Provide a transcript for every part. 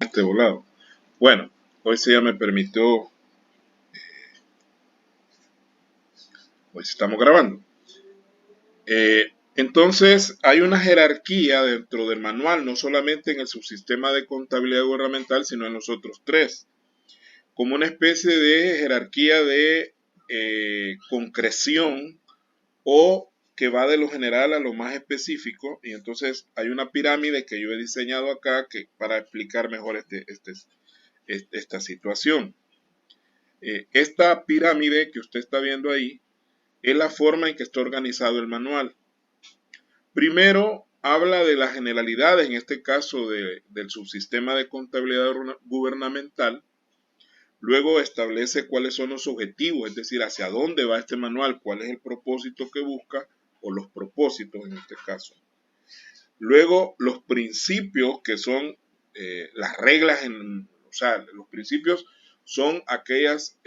este volado. Bueno, hoy sí ya me permitió, hoy sí estamos grabando. Entonces, hay una jerarquía dentro del manual, no solamente en el subsistema de contabilidad gubernamental, sino en los otros tres, como una especie de jerarquía de concreción o que va de lo general a lo más específico. Y entonces hay una pirámide que yo he diseñado acá para explicar mejor esta situación. Esta pirámide que usted está viendo ahí es la forma en que está organizado el manual. Primero habla de las generalidades, en este caso del subsistema de contabilidad gubernamental. Luego establece cuáles son los objetivos, es decir, hacia dónde va este manual, cuál es el propósito que busca, o los propósitos en este caso. Luego los principios, que son las reglas, o sea, los principios son aquellas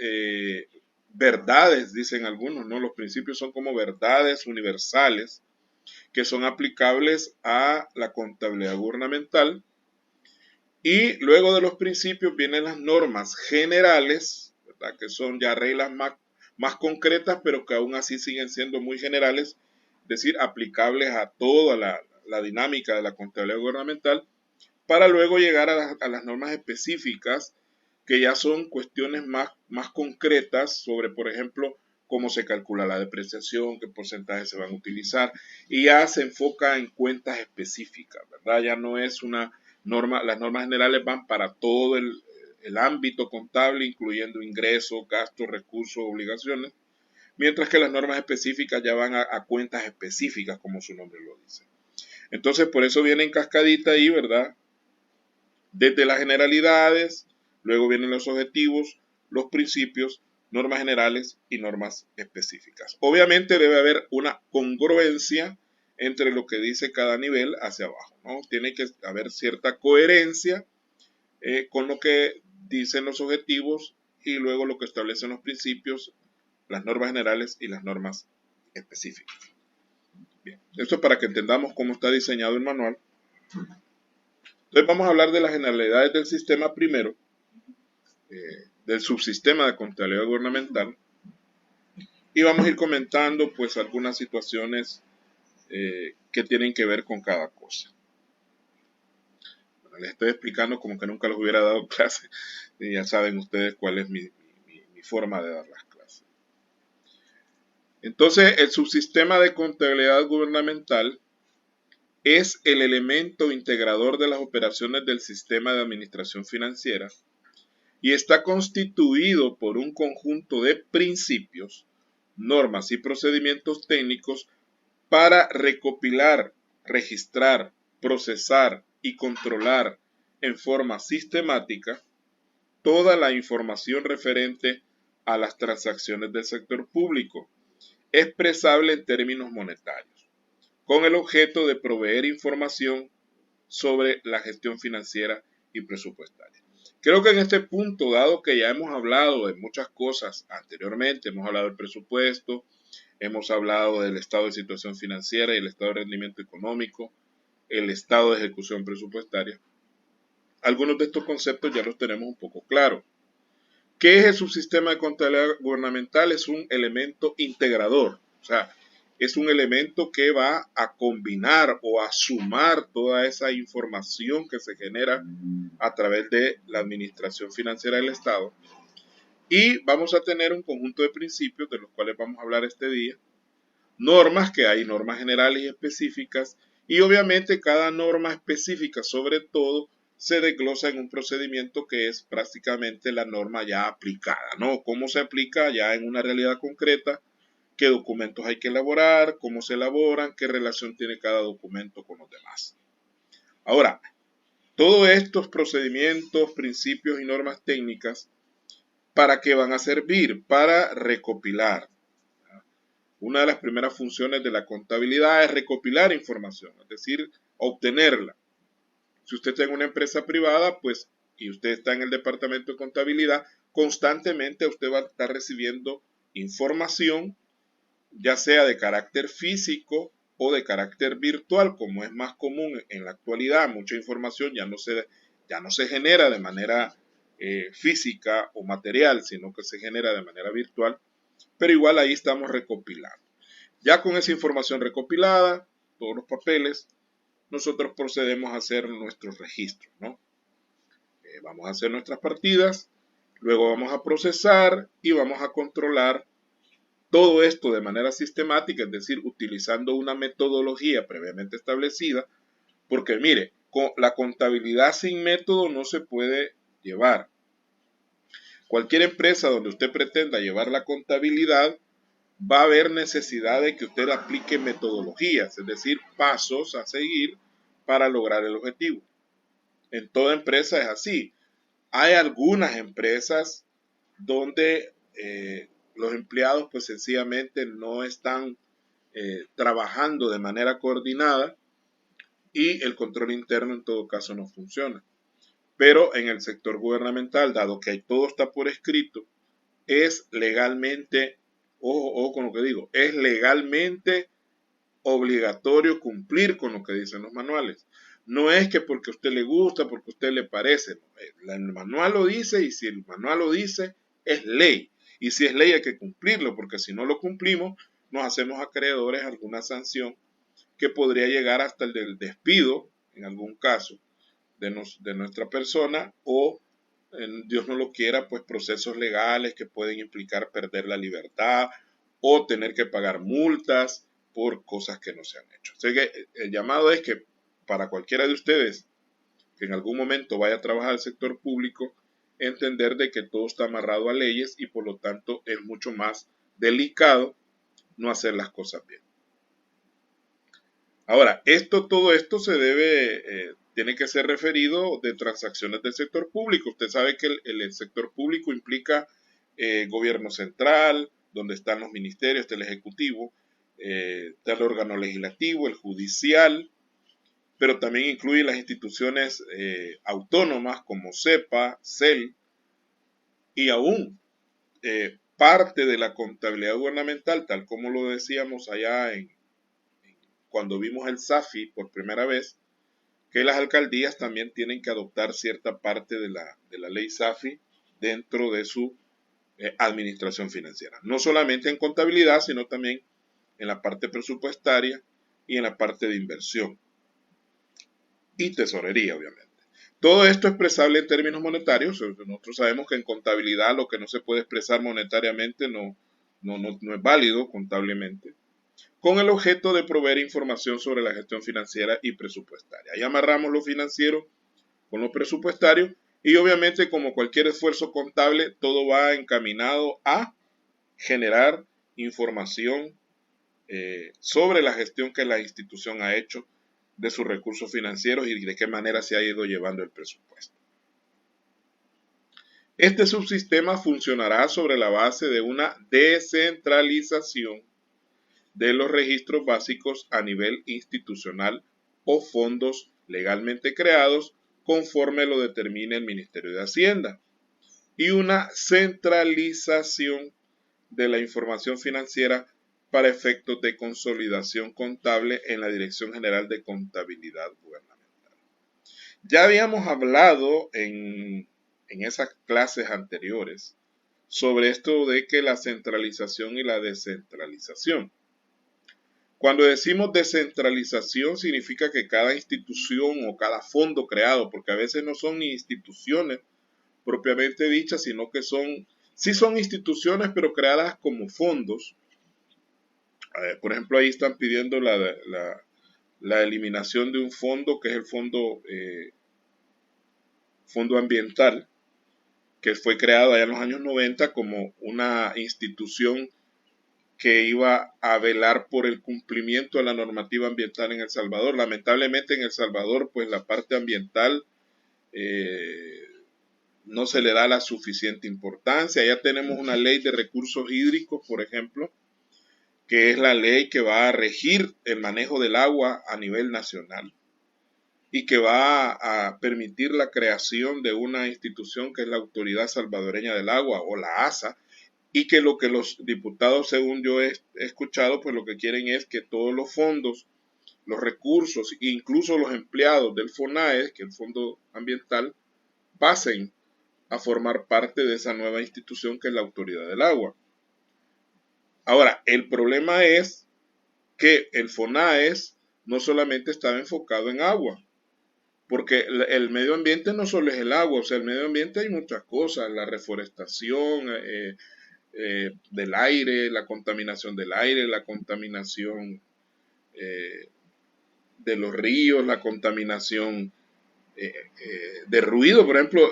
verdades, dicen algunos, ¿no? Los principios son como verdades universales que son aplicables a la contabilidad gubernamental. Y luego de los principios vienen las normas generales, ¿verdad? Que son ya reglas más concretas, pero que aún así siguen siendo muy generales, es decir, aplicables a toda la dinámica de la contabilidad gubernamental, para luego llegar a las normas específicas, que ya son cuestiones más concretas sobre, por ejemplo, cómo se calcula la depreciación, qué porcentajes se van a utilizar, y ya se enfoca en cuentas específicas, ¿verdad? Ya no es una norma, las normas generales van para todo el ámbito contable, incluyendo ingresos, gastos, recursos, obligaciones, mientras que las normas específicas ya van a cuentas específicas, como su nombre lo dice. Entonces, por eso viene en cascadita ahí, ¿verdad? Desde las generalidades, luego vienen los objetivos, los principios, normas generales y normas específicas. Obviamente debe haber una congruencia entre lo que dice cada nivel hacia abajo, ¿no? Tiene que haber cierta coherencia con lo que dicen los objetivos y luego lo que establecen los principios, las normas generales y las normas específicas. Bien, esto es para que entendamos cómo está diseñado el manual. Entonces vamos a hablar de las generalidades del sistema primero, del subsistema de contabilidad gubernamental, y vamos a ir comentando pues algunas situaciones que tienen que ver con cada cosa. Bueno, les estoy explicando como que nunca les hubiera dado clase, y ya saben ustedes cuál es mi forma de dar las clases. Entonces, el subsistema de contabilidad gubernamental es el elemento integrador de las operaciones del sistema de administración financiera y está constituido por un conjunto de principios, normas y procedimientos técnicos para recopilar, registrar, procesar y controlar en forma sistemática toda la información referente a las transacciones del sector público, expresable en términos monetarios, con el objeto de proveer información sobre la gestión financiera y presupuestaria. Creo que en este punto, dado que ya hemos hablado de muchas cosas anteriormente, hemos hablado del presupuesto, hemos hablado del estado de situación financiera y el estado de rendimiento económico, el estado de ejecución presupuestaria, algunos de estos conceptos ya los tenemos un poco claros. ¿Qué es el subsistema de contabilidad gubernamental? Es un elemento integrador, o sea, es un elemento que va a combinar o a sumar toda esa información que se genera a través de la administración financiera del Estado. Y vamos a tener un conjunto de principios de los cuales vamos a hablar este día. Normas, que hay normas generales y específicas, y obviamente cada norma específica sobre todo se desglosa en un procedimiento que es prácticamente la norma ya aplicada, ¿no? Cómo se aplica ya en una realidad concreta, qué documentos hay que elaborar, cómo se elaboran, qué relación tiene cada documento con los demás. Ahora, todos estos procedimientos, principios y normas técnicas, ¿para qué van a servir? Para recopilar. Una de las primeras funciones de la contabilidad es recopilar información, es decir, obtenerla. Si usted está en una empresa privada, pues, y usted está en el departamento de contabilidad, constantemente usted va a estar recibiendo información, ya sea de carácter físico o de carácter virtual, como es más común en la actualidad. Mucha información ya ya no se genera de manera física o material, sino que se genera de manera virtual, pero igual ahí estamos recopilando. Ya con esa información recopilada, todos los papeles, nosotros procedemos a hacer nuestros registros, ¿no? Vamos a hacer nuestras partidas, luego vamos a procesar y vamos a controlar todo esto de manera sistemática, es decir, utilizando una metodología previamente establecida, porque mire, la contabilidad sin método no se puede llevar. Cualquier empresa donde usted pretenda llevar la contabilidad, va a haber necesidad de que usted aplique metodologías, es decir, pasos a seguir para lograr el objetivo. En toda empresa es así. Hay algunas empresas donde los empleados pues sencillamente no están trabajando de manera coordinada y el control interno en todo caso no funciona. Pero en el sector gubernamental, dado que todo está por escrito, es legalmente, ojo con lo que digo, es legalmente obligatorio cumplir con lo que dicen los manuales. No es que porque a usted le gusta, porque a usted le parece. El manual lo dice y si el manual lo dice, es ley. Y si es ley hay que cumplirlo, porque si no lo cumplimos, nos hacemos acreedores a alguna sanción que podría llegar hasta el del despido, en algún caso, de nuestra persona o, Dios no lo quiera, pues procesos legales que pueden implicar perder la libertad o tener que pagar multas por cosas que no se han hecho. Así que el llamado es que para cualquiera de ustedes que en algún momento vaya a trabajar al sector público, entender de que todo está amarrado a leyes y por lo tanto es mucho más delicado no hacer las cosas bien. Ahora, todo esto se tiene que ser referido de transacciones del sector público. Usted sabe que el sector público implica gobierno central, donde están los ministerios, está el ejecutivo, está el órgano legislativo, el judicial, pero también incluye las instituciones autónomas como CEPA, CEL, y aún parte de la contabilidad gubernamental, tal como lo decíamos allá cuando vimos el SAFI por primera vez, que las alcaldías también tienen que adoptar cierta parte de la ley SAFI dentro de su administración financiera. No solamente en contabilidad, sino también en la parte presupuestaria y en la parte de inversión. Y tesorería, obviamente. Todo esto es expresable en términos monetarios. Nosotros sabemos que en contabilidad lo que no se puede expresar monetariamente no es válido contablemente, con el objeto de proveer información sobre la gestión financiera y presupuestaria. Ahí amarramos lo financiero con lo presupuestario y obviamente como cualquier esfuerzo contable, todo va encaminado a generar información sobre la gestión que la institución ha hecho de sus recursos financieros y de qué manera se ha ido llevando el presupuesto. Este subsistema funcionará sobre la base de una descentralización de los registros básicos a nivel institucional o fondos legalmente creados conforme lo determine el Ministerio de Hacienda y una centralización de la información financiera para efectos de consolidación contable en la Dirección General de Contabilidad Gubernamental. Ya habíamos hablado en esas clases anteriores sobre esto de que la centralización y la descentralización. Cuando decimos descentralización significa que cada institución o cada fondo creado, porque a veces no son ni instituciones propiamente dichas, sino que sí son instituciones, pero creadas como fondos. Por ejemplo, ahí están pidiendo la eliminación de un fondo que es el fondo ambiental, que fue creado allá en los años 90 como una institución que iba a velar por el cumplimiento de la normativa ambiental en El Salvador. Lamentablemente en El Salvador, pues la parte ambiental no se le da la suficiente importancia. Ya tenemos una ley de recursos hídricos, por ejemplo, que es la ley que va a regir el manejo del agua a nivel nacional y que va a permitir la creación de una institución que es la Autoridad Salvadoreña del Agua o la ASA, y que lo que los diputados, según yo he escuchado, pues lo que quieren es que todos los fondos los recursos, incluso los empleados del FONAES, que es el Fondo Ambiental, pasen a formar parte de esa nueva institución que es la Autoridad del Agua. Ahora, el problema es que el FONAES no solamente estaba enfocado en agua, porque el medio ambiente no solo es el agua, o sea, el medio ambiente hay muchas cosas, la reforestación del aire, la contaminación del aire, la contaminación de los ríos, la contaminación de ruido, por ejemplo,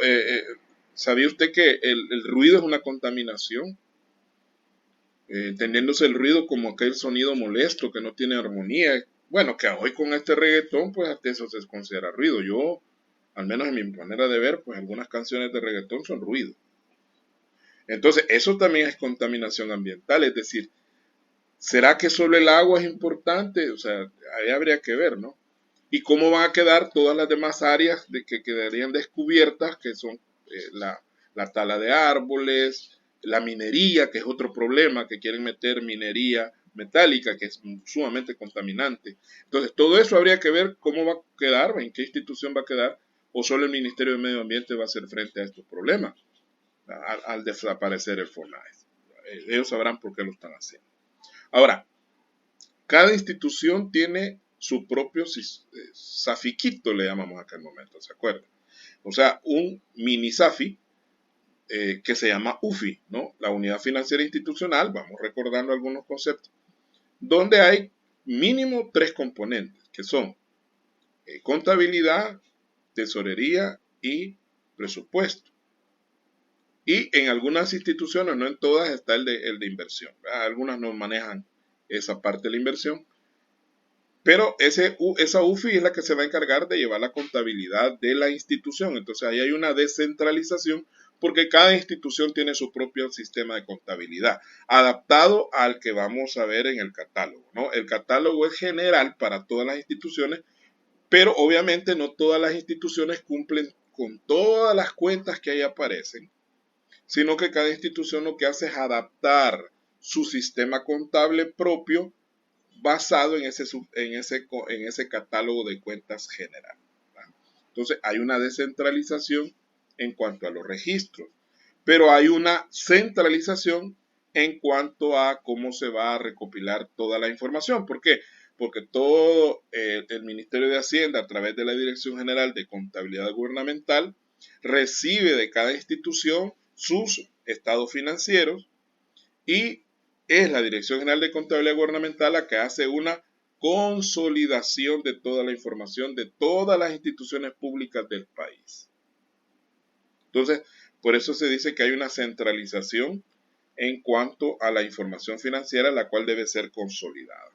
¿sabía usted que el ruido es una contaminación? Entendiéndose el ruido como aquel sonido molesto que no tiene armonía. Bueno, que hoy con este reggaetón, pues hasta eso se considera ruido. Yo, al menos en mi manera de ver, pues algunas canciones de reggaetón son ruido. Entonces, eso también es contaminación ambiental, es decir, ¿será que solo el agua es importante? O sea, ahí habría que ver, ¿no? ¿Y cómo van a quedar todas las demás áreas de que quedarían descubiertas, que son la tala de árboles, la minería, que es otro problema, que quieren meter minería metálica, que es sumamente contaminante? Entonces, todo eso habría que ver cómo va a quedar, en qué institución va a quedar, o solo el Ministerio de Medio Ambiente va a hacer frente a estos problemas al desaparecer el FONAES. Ellos sabrán por qué lo están haciendo. Ahora, cada institución tiene su propio safiquito, le llamamos acá en el momento, ¿se acuerdan? O sea, un mini SAFI que se llama UFI, ¿no? La Unidad Financiera Institucional, vamos recordando algunos conceptos, donde hay mínimo 3 componentes, que son contabilidad, tesorería y presupuesto. Y en algunas instituciones, no en todas, está el de inversión, ¿verdad? Algunas no manejan esa parte de la inversión, pero esa UFI es la que se va a encargar de llevar la contabilidad de la institución. Entonces ahí hay una descentralización porque cada institución tiene su propio sistema de contabilidad, adaptado al que vamos a ver en el catálogo, ¿no? El catálogo es general para todas las instituciones, pero obviamente no todas las instituciones cumplen con todas las cuentas que ahí aparecen, sino que cada institución lo que hace es adaptar su sistema contable propio basado en ese catálogo de cuentas general. Entonces hay una descentralización en cuanto a los registros, pero hay una centralización en cuanto a cómo se va a recopilar toda la información. ¿Por qué? Porque todo el Ministerio de Hacienda, a través de la Dirección General de Contabilidad Gubernamental, recibe de cada institución sus estados financieros y es la Dirección General de Contabilidad Gubernamental la que hace una consolidación de toda la información de todas las instituciones públicas del país. Entonces, por eso se dice que hay una centralización en cuanto a la información financiera, la cual debe ser consolidada.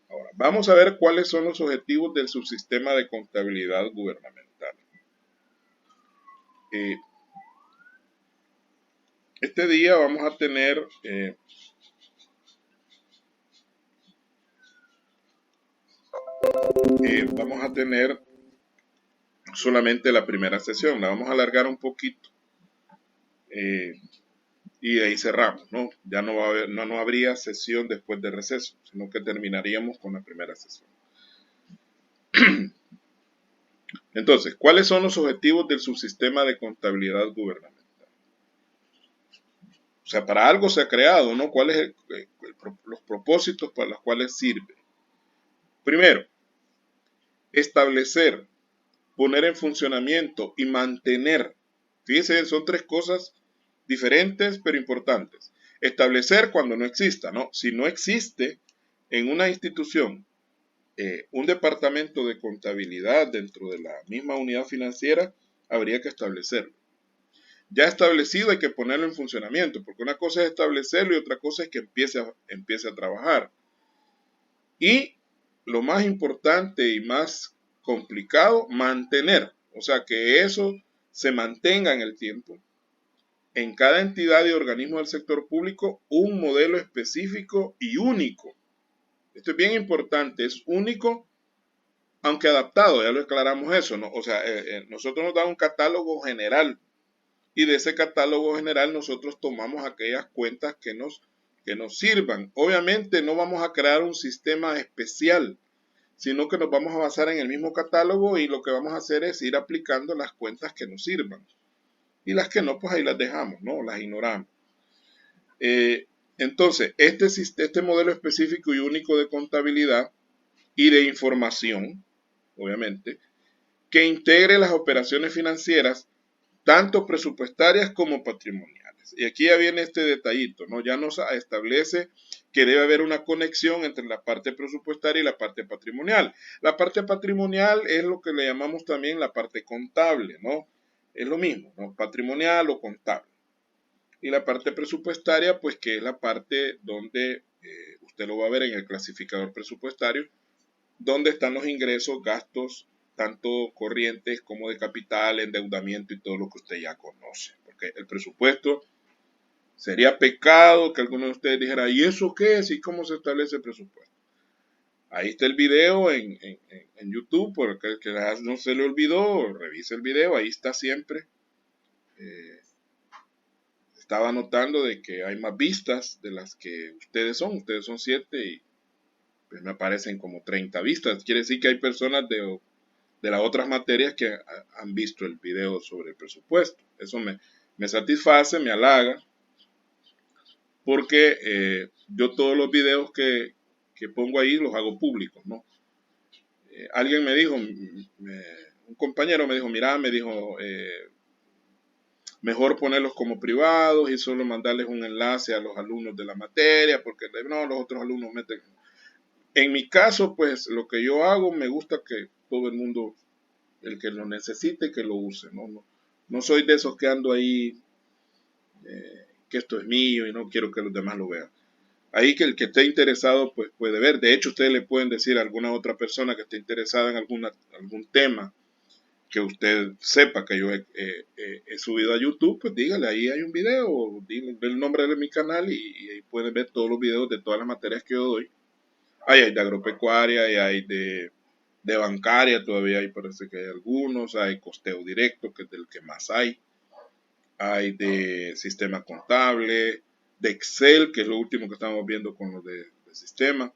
Ahora, vamos a ver cuáles son los objetivos del subsistema de contabilidad gubernamental. Este día vamos a tener solamente la primera sesión, la vamos a alargar un poquito y de ahí cerramos, ¿no? Ya no habría sesión después de receso, sino que terminaríamos con la primera sesión. Entonces, ¿cuáles son los objetivos del subsistema de contabilidad gubernamental? O sea, para algo se ha creado, ¿no? ¿Cuáles son los propósitos para los cuales sirve? Primero, establecer, poner en funcionamiento y mantener. Fíjense, son 3 cosas diferentes pero importantes. Establecer cuando no exista, ¿no? Si no existe en una institución un departamento de contabilidad dentro de la misma unidad financiera, habría que establecerlo. Ya establecido hay que ponerlo en funcionamiento, porque una cosa es establecerlo y otra cosa es que empiece a trabajar. Y lo más importante y más complicado, mantener, o sea, que eso se mantenga en el tiempo. En cada entidad y organismo del sector público, un modelo específico y único. Esto es bien importante, es único, aunque adaptado, ya lo aclaramos eso, ¿no? O sea, nosotros nos da un catálogo general y de ese catálogo general nosotros tomamos aquellas cuentas que que nos sirvan. Obviamente no vamos a crear un sistema especial, sino que nos vamos a basar en el mismo catálogo y lo que vamos a hacer es ir aplicando las cuentas que nos sirvan. Y las que no, pues ahí las dejamos, ¿no? Las ignoramos. Entonces, este modelo específico y único de contabilidad y de información, obviamente, que integre las operaciones financieras, tanto presupuestarias como patrimoniales. Y aquí ya viene este detallito, ¿no? Ya nos establece que debe haber una conexión entre la parte presupuestaria y la parte patrimonial. La parte patrimonial es lo que le llamamos también la parte contable, ¿no? Es lo mismo, ¿no? Patrimonial o contable. Y la parte presupuestaria, pues que es la parte donde usted lo va a ver en el clasificador presupuestario, donde están los ingresos, gastos, tanto corrientes como de capital, endeudamiento y todo lo que usted ya conoce. Porque el presupuesto sería pecado que alguno de ustedes dijera, ¿y eso qué es? ¿Y cómo se establece el presupuesto? Ahí está el video en YouTube, porque el que no se le olvidó, revise el video, ahí está siempre. Estaba notando de que hay más vistas de las que ustedes son 7 y pues me aparecen como 30 vistas. Quiere decir que hay personas de las otras materias que han visto el video sobre el presupuesto. Eso me satisface, me halaga, porque yo todos los videos que pongo ahí los hago públicos, ¿no? Alguien me dijo, un compañero me dijo, mira, me dijo, mejor ponerlos como privados y solo mandarles un enlace a los alumnos de la materia, porque no, los otros alumnos meten. En mi caso, pues lo que yo hago, me gusta que todo el mundo, el que lo necesite, que lo use, no soy de esos que ando ahí, que esto es mío y no quiero que los demás lo vean. Ahí que el que esté interesado, pues puede ver. De hecho, ustedes le pueden decir a alguna otra persona que esté interesada en algún tema que usted sepa que yo he subido a YouTube, pues dígale, ahí hay un video, dígale el nombre de mi canal y ahí pueden ver todos los videos de todas las materias que yo doy. Ahí hay de agropecuaria, y hay de bancaria, todavía hay, parece que hay algunos, hay costeo directo, que es del que más hay de sistema contable, de Excel, que es lo último que estamos viendo con lo de sistema,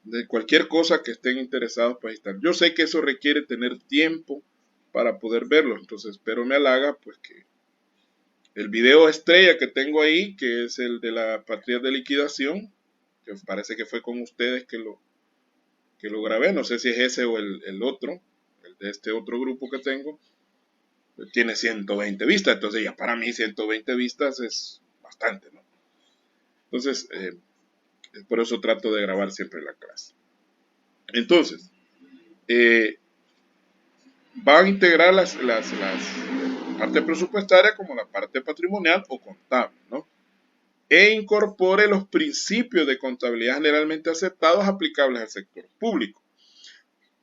de cualquier cosa que estén interesados, pues ahí están. Yo sé que eso requiere tener tiempo para poder verlo, entonces, pero me halaga pues que el video estrella que tengo ahí, que es el de la partida de liquidación, que parece que fue con ustedes que lo grabé, no sé si es ese o el otro, el de este otro grupo que tengo, tiene 120 vistas, entonces ya para mí 120 vistas es bastante, ¿no? Entonces, por eso trato de grabar siempre la clase. Entonces, van a integrar las parte presupuestaria como la parte patrimonial o contable, ¿no? E incorpore los principios de contabilidad generalmente aceptados aplicables al sector público.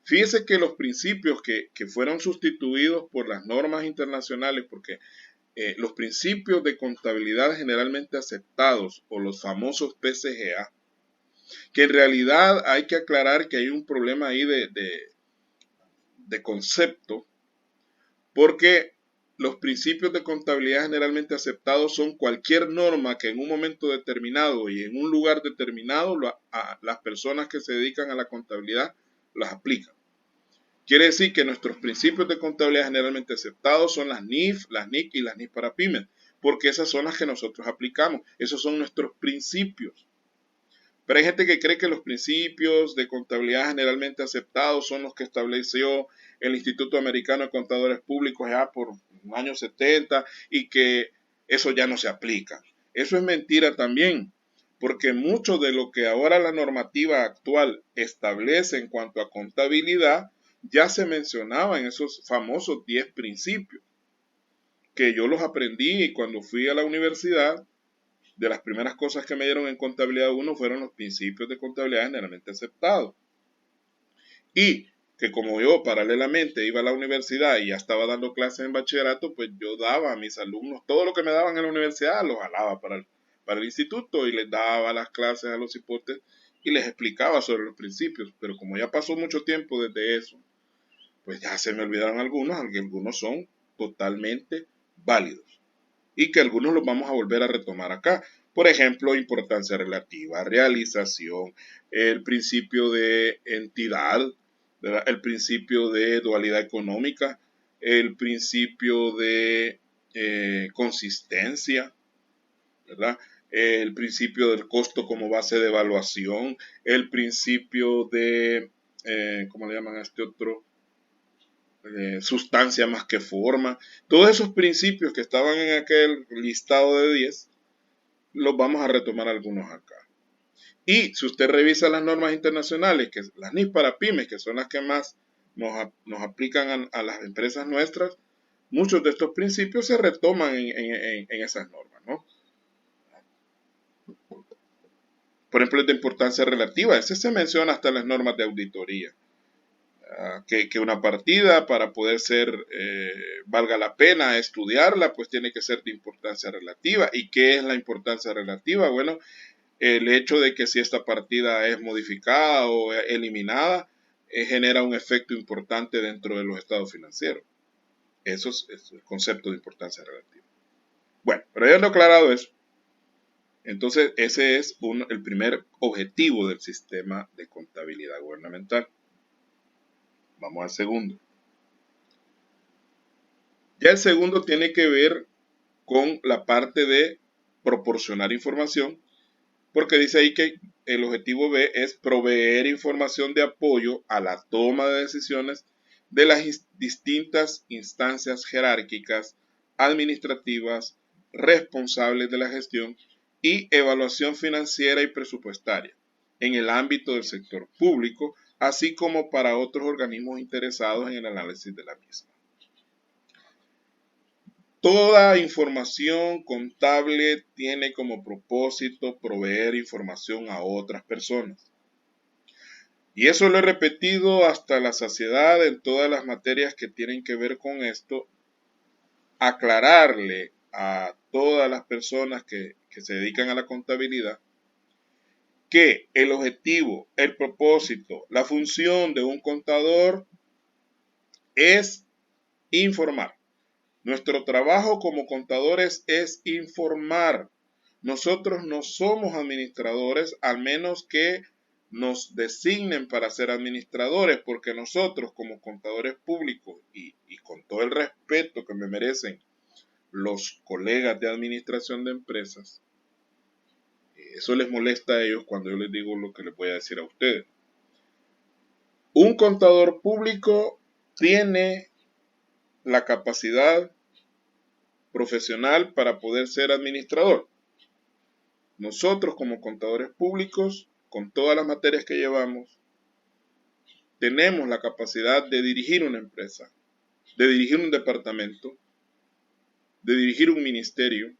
Fíjese que los principios que fueron sustituidos por las normas internacionales, porque los principios de contabilidad generalmente aceptados o los famosos PCGA, que en realidad hay que aclarar que hay un problema ahí de concepto, porque los principios de contabilidad generalmente aceptados son cualquier norma que en un momento determinado y en un lugar determinado las personas que se dedican a la contabilidad las aplican. Quiere decir que nuestros principios de contabilidad generalmente aceptados son las NIF, las NIC y las NIF para pymes, porque esas son las que nosotros aplicamos. Esos son nuestros principios. Pero hay gente que cree que los principios de contabilidad generalmente aceptados son los que estableció el Instituto Americano de Contadores Públicos ya por los años 70 y que eso ya no se aplica. Eso es mentira también, porque mucho de lo que ahora la normativa actual establece en cuanto a contabilidad ya se mencionaba en esos famosos 10 principios, que yo los aprendí cuando fui a la universidad. De las primeras cosas que me dieron en contabilidad 1 fueron los principios de contabilidad generalmente aceptados. Y que como yo paralelamente iba a la universidad y ya estaba dando clases en bachillerato, pues yo daba a mis alumnos todo lo que me daban en la universidad, lo jalaba para el instituto y les daba las clases a los hipotes y les explicaba sobre los principios. Pero como ya pasó mucho tiempo desde eso, pues ya se me olvidaron algunos, aunque algunos son totalmente válidos. Y que algunos los vamos a volver a retomar acá. Por ejemplo, importancia relativa, realización, el principio de entidad, ¿verdad? El principio de dualidad económica, el principio de consistencia, ¿verdad? El principio del costo como base de evaluación, el principio de, ¿cómo le llaman a este otro? Sustancia más que forma. Todos esos principios que estaban en aquel listado de 10, los vamos a retomar algunos acá. Y si usted revisa las normas internacionales, que las NIS para pymes, que son las que más nos aplican a las empresas nuestras, muchos de estos principios se retoman en esas normas, ¿no? Por ejemplo, es de importancia relativa, ese se menciona hasta en las normas de auditoría. Que una partida para poder ser, valga la pena estudiarla, pues tiene que ser de importancia relativa. ¿Y qué es la importancia relativa? Bueno, el hecho de que si esta partida es modificada o eliminada, genera un efecto importante dentro de los estados financieros. Eso es el concepto de importancia relativa. Bueno, pero ya lo aclarado eso, entonces ese es el primer objetivo del sistema de contabilidad gubernamental. Vamos al segundo. Ya el segundo tiene que ver con la parte de proporcionar información, porque dice ahí que el objetivo B es proveer información de apoyo a la toma de decisiones de las distintas instancias jerárquicas, administrativas, responsables de la gestión y evaluación financiera y presupuestaria en el ámbito del sector público, así como para otros organismos interesados en el análisis de la misma. Toda información contable tiene como propósito proveer información a otras personas. Y eso lo he repetido hasta la saciedad en todas las materias que tienen que ver con esto, aclararle a todas las personas que se dedican a la contabilidad que el objetivo, el propósito, la función de un contador es informar. Nuestro trabajo como contadores es informar. Nosotros no somos administradores, al menos que nos designen para ser administradores, porque nosotros como contadores públicos y con todo el respeto que me merecen los colegas de administración de empresas, eso les molesta a ellos cuando yo les digo lo que les voy a decir a ustedes. Un contador público tiene la capacidad profesional para poder ser administrador. Nosotros como contadores públicos, con todas las materias que llevamos, tenemos la capacidad de dirigir una empresa, de dirigir un departamento, de dirigir un ministerio.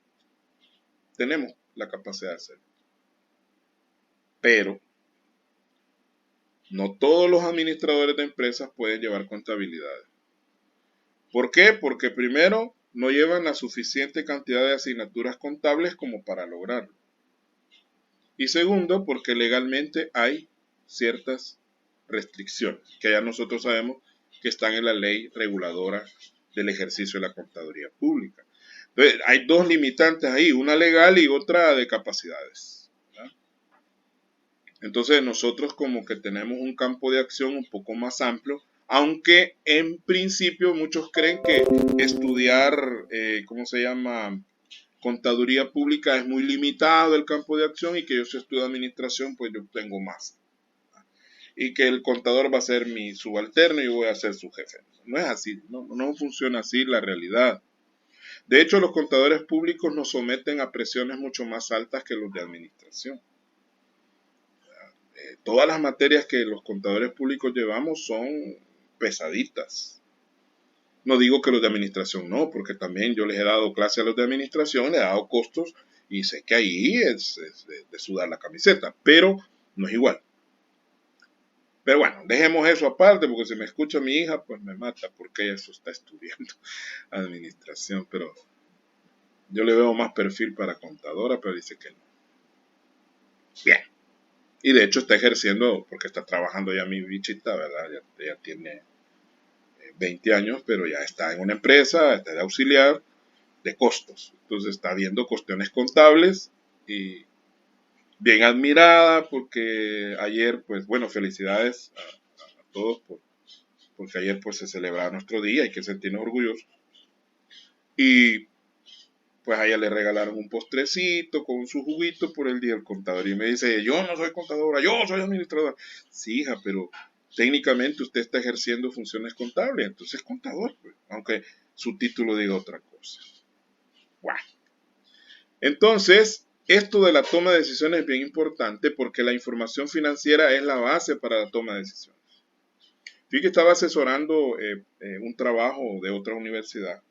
Tenemos la capacidad de hacerlo. Pero no todos los administradores de empresas pueden llevar contabilidades. ¿Por qué? Porque primero no llevan la suficiente cantidad de asignaturas contables como para lograrlo. Y segundo, porque legalmente hay ciertas restricciones que ya nosotros sabemos que están en la ley reguladora del ejercicio de la contaduría pública. Entonces, hay dos limitantes ahí, una legal y otra de capacidades, ¿verdad? Entonces, nosotros como que tenemos un campo de acción un poco más amplio, aunque en principio muchos creen que estudiar, ¿cómo se llama?, contaduría pública es muy limitado el campo de acción, y que yo si estudio administración, pues yo tengo más. Y que el contador va a ser mi subalterno y yo voy a ser su jefe. No es así, no funciona así la realidad. De hecho, los contadores públicos nos someten a presiones mucho más altas que los de administración. Todas las materias que los contadores públicos llevamos son pesaditas. No digo que los de administración no, porque también yo les he dado clase a los de administración, les he dado costos y sé que ahí es de sudar la camiseta, pero no es igual. Pero bueno, dejemos eso aparte, porque si me escucha mi hija, pues me mata, porque ella eso está estudiando administración, pero yo le veo más perfil para contadora, pero dice que no. Bien. Y de hecho está ejerciendo, porque está trabajando ya mi bichita, ¿verdad? Ya tiene 20 años, pero ya está en una empresa, está de auxiliar de costos. Entonces está viendo cuestiones contables y bien admirada porque ayer, pues bueno, felicidades a todos porque ayer pues se celebraba nuestro día, hay que sentirnos orgullosos. Y pues a ella le regalaron un postrecito con su juguito por el día del contador. Y me dice, yo no soy contadora, yo soy administradora. Sí, hija, pero técnicamente usted está ejerciendo funciones contables, entonces es contador, pues, aunque su título diga otra cosa. Bueno. Entonces, esto de la toma de decisiones es bien importante porque la información financiera es la base para la toma de decisiones. Fui que estaba asesorando un trabajo de otra universidad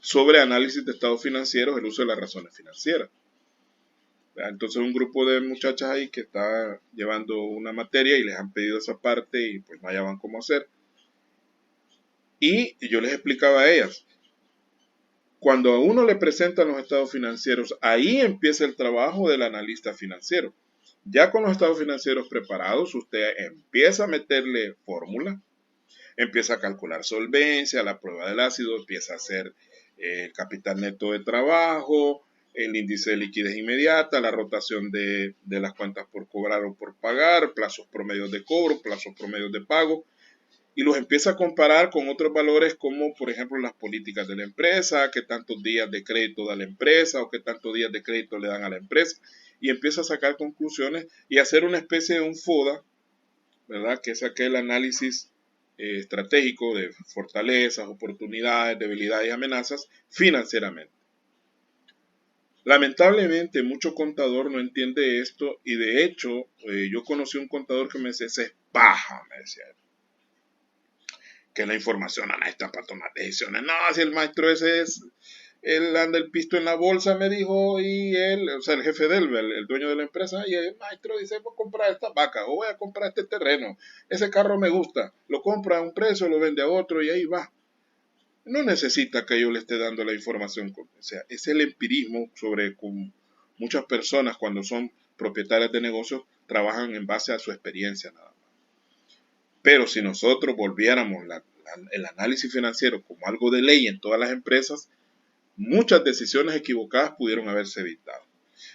sobre análisis de estados financieros, el uso de las razones financieras. Entonces un grupo de muchachas ahí que está llevando una materia y les han pedido esa parte y pues no hallaban cómo hacer. Y yo les explicaba a ellas, cuando a uno le presentan los estados financieros, ahí empieza el trabajo del analista financiero. Ya con los estados financieros preparados, usted empieza a meterle fórmula, empieza a calcular solvencia, la prueba del ácido, empieza a hacer el capital neto de trabajo, el índice de liquidez inmediata, la rotación de las cuentas por cobrar o por pagar, plazos promedios de cobro, plazos promedios de pago, y los empieza a comparar con otros valores como, por ejemplo, las políticas de la empresa, qué tantos días de crédito da la empresa o qué tantos días de crédito le dan a la empresa, y empieza a sacar conclusiones y hacer una especie de un FODA, ¿verdad? Que es aquel análisis estratégico de fortalezas, oportunidades, debilidades y amenazas financieramente. Lamentablemente, mucho contador no entiende esto y de hecho, yo conocí un contador que me decía, esa es paja, me decía, que la información no está para tomar decisiones. No, si el maestro ese es, él anda el pisto en la bolsa, me dijo, y él, o sea, el jefe de él, el dueño de la empresa, y el maestro dice, voy a comprar esta vaca, o voy a comprar este terreno, ese carro me gusta, lo compra a un precio, lo vende a otro, y ahí va. No necesita que yo le esté dando la información, o sea, es el empirismo sobre con muchas personas cuando son propietarias de negocios, trabajan en base a su experiencia nada más. Pero si nosotros volviéramos el análisis financiero como algo de ley en todas las empresas, muchas decisiones equivocadas pudieron haberse evitado.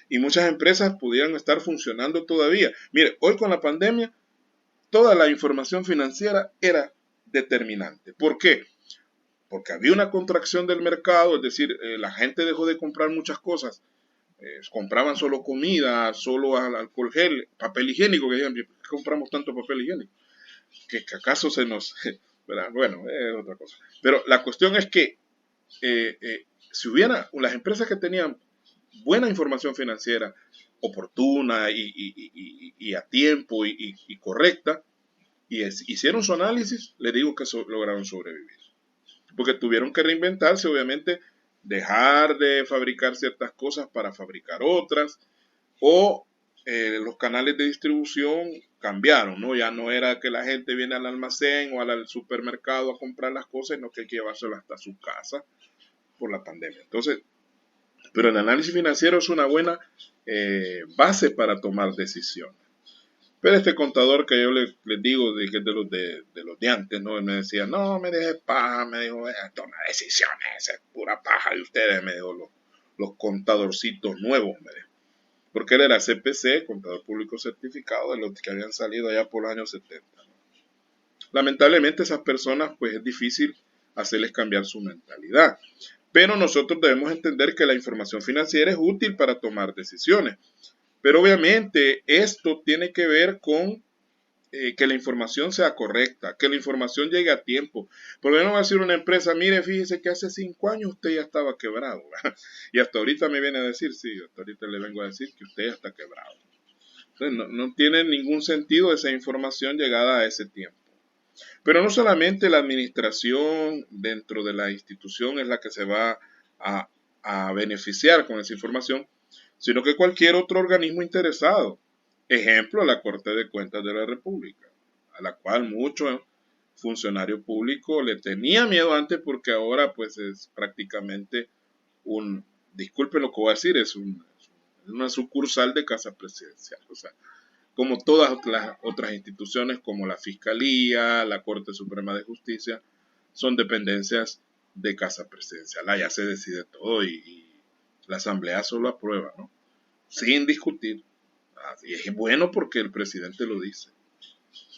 Y muchas empresas pudieran estar funcionando todavía. Mire, hoy con la pandemia, toda la información financiera era determinante. ¿Por qué? Porque había una contracción del mercado, es decir, la gente dejó de comprar muchas cosas. Compraban solo comida, solo alcohol gel, papel higiénico, que digan, compramos tanto papel higiénico que acaso se nos... ¿verdad? Bueno, es otra cosa. Pero la cuestión es que si hubiera las empresas que tenían buena información financiera, oportuna y a tiempo y correcta, y hicieron su análisis, le digo que lograron sobrevivir. Porque tuvieron que reinventarse, obviamente, dejar de fabricar ciertas cosas para fabricar otras, o los canales de distribución cambiaron, ¿no? Ya no era que la gente viene al almacén o al supermercado a comprar las cosas, sino que hay que llevárselo hasta su casa por la pandemia. Entonces, pero el análisis financiero es una buena base para tomar decisiones. Pero este contador que yo les digo que es de los de antes, ¿no? Él me decía, no, me deje paja, me dijo, toma decisiones, es pura paja de ustedes, me dijo, los contadorcitos nuevos, me dijo. Porque él era CPC, contador público certificado, de los que habían salido allá por los años 70. ¿No? Lamentablemente esas personas, pues es difícil hacerles cambiar su mentalidad. Pero nosotros debemos entender que la información financiera es útil para tomar decisiones. Pero obviamente esto tiene que ver con que la información sea correcta, que la información llegue a tiempo. Porque no va a decir una empresa, mire, fíjese que hace 5 años usted ya estaba quebrado. Y hasta ahorita me viene a decir, sí, hasta ahorita le vengo a decir que usted ya está quebrado. Entonces, no tiene ningún sentido esa información llegada a ese tiempo. Pero no solamente la administración dentro de la institución es la que se va a beneficiar con esa información, sino que cualquier otro organismo interesado. Ejemplo, la Corte de Cuentas de la República, a la cual muchos funcionarios públicos le tenía miedo antes porque ahora pues es prácticamente disculpen lo que voy a decir, es una sucursal de Casa Presidencial. O sea, como todas las otras instituciones como la Fiscalía, la Corte Suprema de Justicia, son dependencias de Casa Presidencial. Allá se decide todo y La Asamblea solo aprueba, ¿no? Sin discutir. Y es bueno porque el presidente lo dice.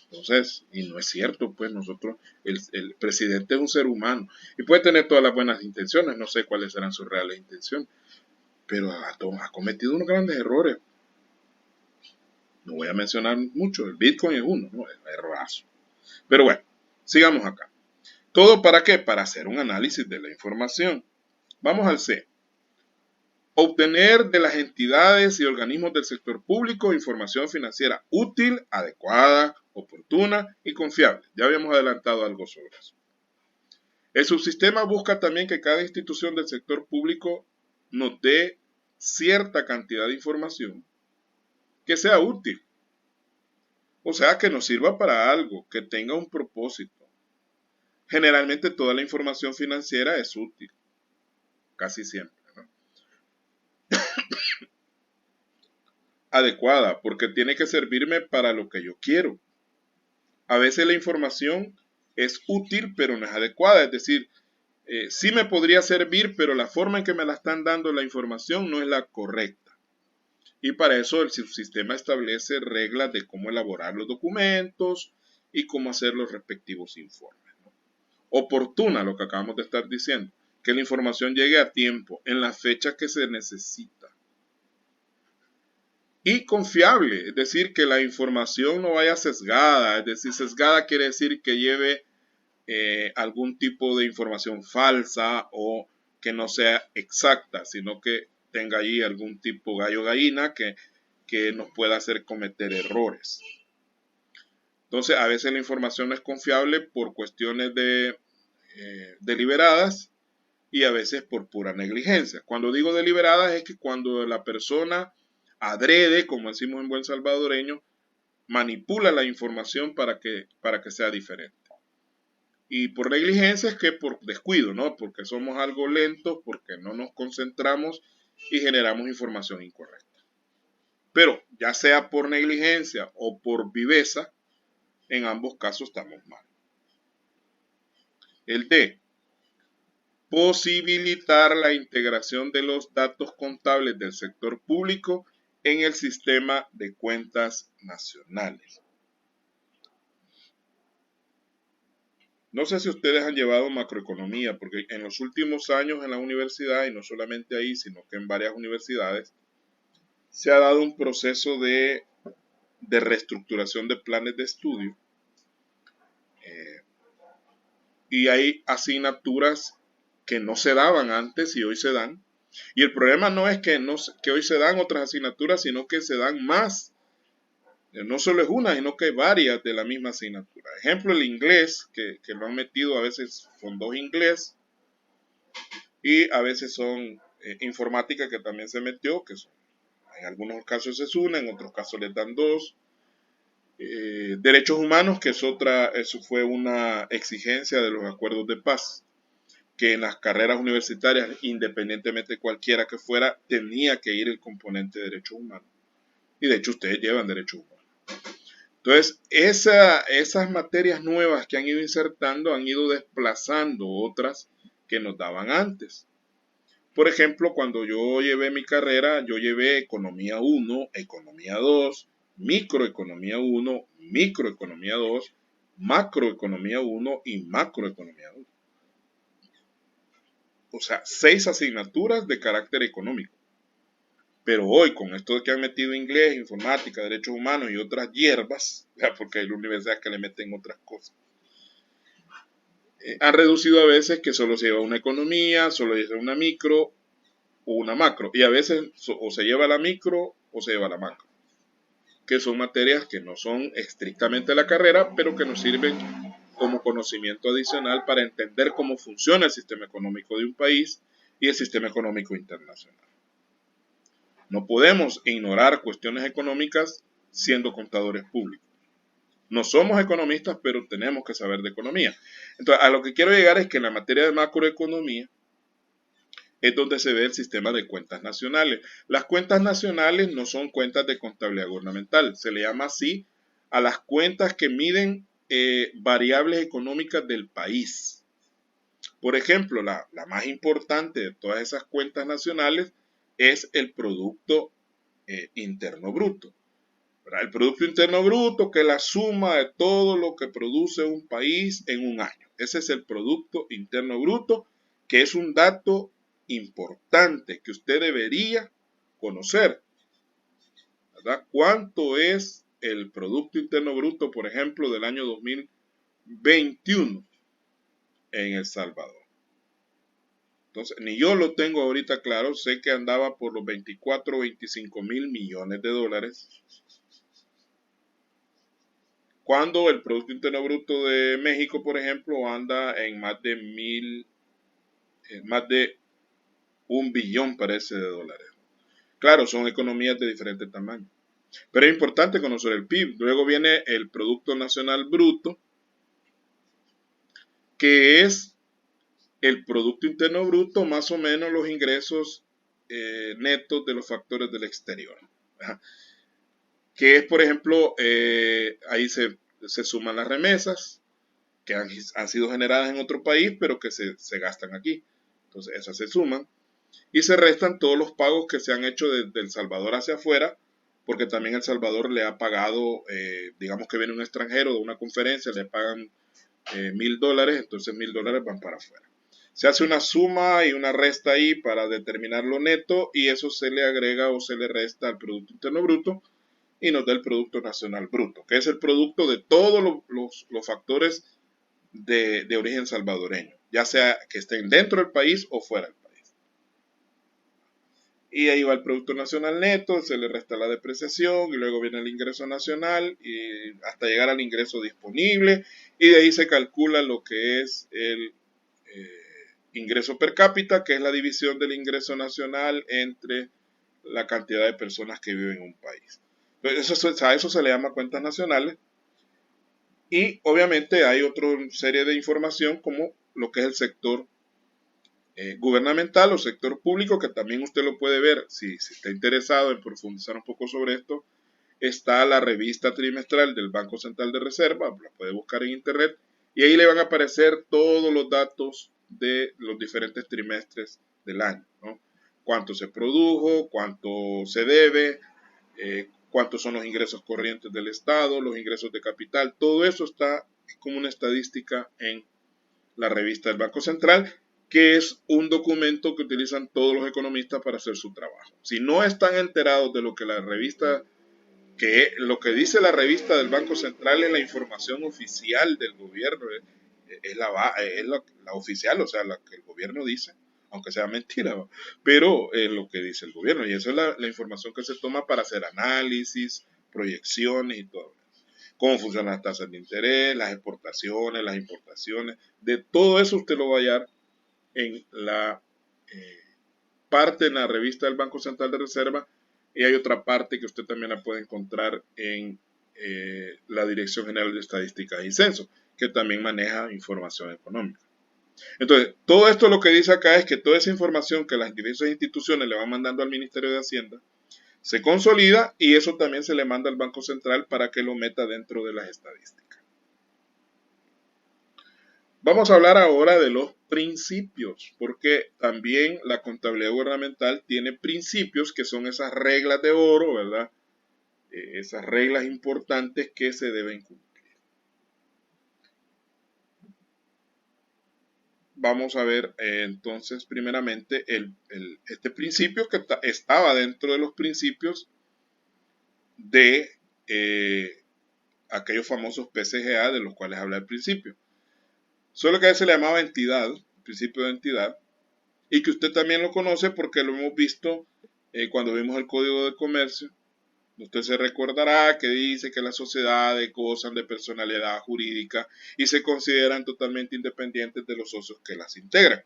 Entonces, y no es cierto, pues nosotros, el presidente es un ser humano y puede tener todas las buenas intenciones, no sé cuáles serán sus reales intenciones, pero ha cometido unos grandes errores. No voy a mencionar mucho, el Bitcoin es uno, ¿no? Es un errorazo. Pero bueno, sigamos acá. ¿Todo para qué? Para hacer un análisis de la información. Vamos al C. Obtener de las entidades y organismos del sector público información financiera útil, adecuada, oportuna y confiable. Ya habíamos adelantado algo sobre eso. El subsistema busca también que cada institución del sector público nos dé cierta cantidad de información que sea útil. O sea, que nos sirva para algo, que tenga un propósito. Generalmente toda la información financiera es útil, casi siempre, ¿no? Adecuada, porque tiene que servirme para lo que yo quiero. A veces la información es útil, pero no es adecuada, es decir, sí me podría servir, pero la forma en que me la están dando la información no es la correcta. Y para eso el subsistema establece reglas de cómo elaborar los documentos y cómo hacer los respectivos informes, ¿no? Oportuna, lo que acabamos de estar diciendo, que la información llegue a tiempo, en la fecha que se necesita. Y confiable, es decir, que la información no vaya sesgada, es decir, sesgada quiere decir que lleve algún tipo de información falsa o que no sea exacta, sino que tenga allí algún tipo gallo gallina que nos pueda hacer cometer errores. Entonces, a veces la información no es confiable por cuestiones deliberadas y a veces por pura negligencia. Cuando digo deliberadas es que cuando la persona adrede, como decimos en buen salvadoreño, manipula la información para que sea diferente. Y por negligencia es que por descuido, ¿no? Porque somos algo lentos, porque no nos concentramos y generamos información incorrecta. Pero ya sea por negligencia o por viveza, en ambos casos estamos mal. El D. Posibilitar la integración de los datos contables del sector público en el sistema de cuentas nacionales. No sé si ustedes han llevado macroeconomía, porque en los últimos años en la universidad, y no solamente ahí, sino que en varias universidades, se ha dado un proceso de reestructuración de planes de estudio y hay asignaturas que no se daban antes y hoy se dan. Y el problema no es que hoy se dan otras asignaturas, sino que se dan más. No solo es una, sino que varias de la misma asignatura. Ejemplo, el inglés, que lo han metido a veces con 2 inglés y a veces son informática que también se metió, que son, en algunos casos es una, en otros casos les dan 2. Derechos humanos, que es eso fue una exigencia de los acuerdos de paz, que en las carreras universitarias, independientemente cualquiera que fuera, tenía que ir el componente de derechos humanos. Y de hecho ustedes llevan derechos humanos. Entonces, esas materias nuevas que han ido insertando han ido desplazando otras que nos daban antes. Por ejemplo, cuando yo llevé mi carrera, yo llevé Economía 1, Economía 2, Microeconomía 1, Microeconomía 2, Macroeconomía 1 y Macroeconomía 2. O sea, 6 asignaturas de carácter económico. Pero hoy, con esto que han metido inglés, informática, derechos humanos y otras hierbas, porque hay universidades que le meten otras cosas, han reducido a veces que solo se lleva una economía, solo se lleva una micro o una macro. Y a veces o se lleva la micro o se lleva la macro, que son materias que no son estrictamente la carrera, pero que nos sirven como conocimiento adicional para entender cómo funciona el sistema económico de un país y el sistema económico internacional. No podemos ignorar cuestiones económicas siendo contadores públicos. No somos economistas, pero tenemos que saber de economía. Entonces, a lo que quiero llegar es que en la materia de macroeconomía es donde se ve el sistema de cuentas nacionales. Las cuentas nacionales no son cuentas de contabilidad gubernamental, se le llama así a las cuentas que miden variables económicas del país. Por ejemplo, la más importante de todas esas cuentas nacionales es el Producto Interno Bruto. ¿Verdad? El Producto Interno Bruto, que es la suma de todo lo que produce un país en un año. Ese es el Producto Interno Bruto, que es un dato importante que usted debería conocer. ¿Verdad? ¿Cuánto es el Producto Interno Bruto, por ejemplo, del año 2021 en El Salvador? Entonces, ni yo lo tengo ahorita claro, sé que andaba por los 24 o 25 mil millones de dólares, cuando el Producto Interno Bruto de México, por ejemplo, anda en más de 1 billón, parece, de dólares. Claro, son economías de diferente tamaño. Pero es importante conocer el PIB. Luego viene el Producto Nacional Bruto, que es el Producto Interno Bruto más o menos los ingresos netos de los factores del exterior. ¿Verdad? Que es, por ejemplo, ahí se suman las remesas que han sido generadas en otro país, pero que se gastan aquí. Entonces, esas se suman. Y se restan todos los pagos que se han hecho desde El Salvador hacia afuera, porque también El Salvador le ha pagado, digamos que viene un extranjero de una conferencia, le pagan $1,000, entonces $1,000 van para afuera. Se hace una suma y una resta ahí para determinar lo neto y eso se le agrega o se le resta al Producto Interno Bruto y nos da el Producto Nacional Bruto, que es el producto de todos los factores de origen salvadoreño, ya sea que estén dentro del país o fuera del país. Y ahí va el Producto Nacional Neto, se le resta la depreciación y luego viene el ingreso nacional y hasta llegar al ingreso disponible y de ahí se calcula lo que es el ingreso per cápita, que es la división del ingreso nacional entre la cantidad de personas que viven en un país. Entonces, a eso se le llama cuentas nacionales y obviamente hay otra serie de información como lo que es el sector gubernamental o sector público, que también usted lo puede ver si está interesado en profundizar un poco sobre esto. Está la revista trimestral del Banco Central de Reserva, la puede buscar en internet y ahí le van a aparecer todos los datos de los diferentes trimestres del año, ¿no? Cuánto se produjo, cuánto se debe, cuántos son los ingresos corrientes del Estado, los ingresos de capital, todo eso está como una estadística en la revista del Banco Central, que es un documento que utilizan todos los economistas para hacer su trabajo. Si no están enterados de lo que la revista, que lo que dice la revista del Banco Central es la información oficial del gobierno, es la oficial, o sea, la que el gobierno dice, aunque sea mentira, pero es lo que dice el gobierno y eso es la información que se toma para hacer análisis, proyecciones y todo. Cómo funcionan las tasas de interés, las exportaciones, las importaciones, de todo eso usted lo va a hallar en la parte en la revista del Banco Central de Reserva y hay otra parte que usted también la puede encontrar en la Dirección General de Estadísticas y Censo, que también maneja información económica. Entonces, todo esto lo que dice acá es que toda esa información que las diversas instituciones le van mandando al Ministerio de Hacienda se consolida y eso también se le manda al Banco Central para que lo meta dentro de las estadísticas. Vamos a hablar ahora de los principios, porque también la contabilidad gubernamental tiene principios que son esas reglas de oro, ¿verdad? Esas reglas importantes que se deben cumplir. Vamos a ver entonces primeramente este principio que estaba dentro de los principios de aquellos famosos PCGA de los cuales hablé al principio. Solo que a veces se le llamaba entidad, principio de entidad, y que usted también lo conoce porque lo hemos visto cuando vimos el Código de Comercio. Usted se recordará que dice que las sociedades gozan de personalidad jurídica y se consideran totalmente independientes de los socios que las integran.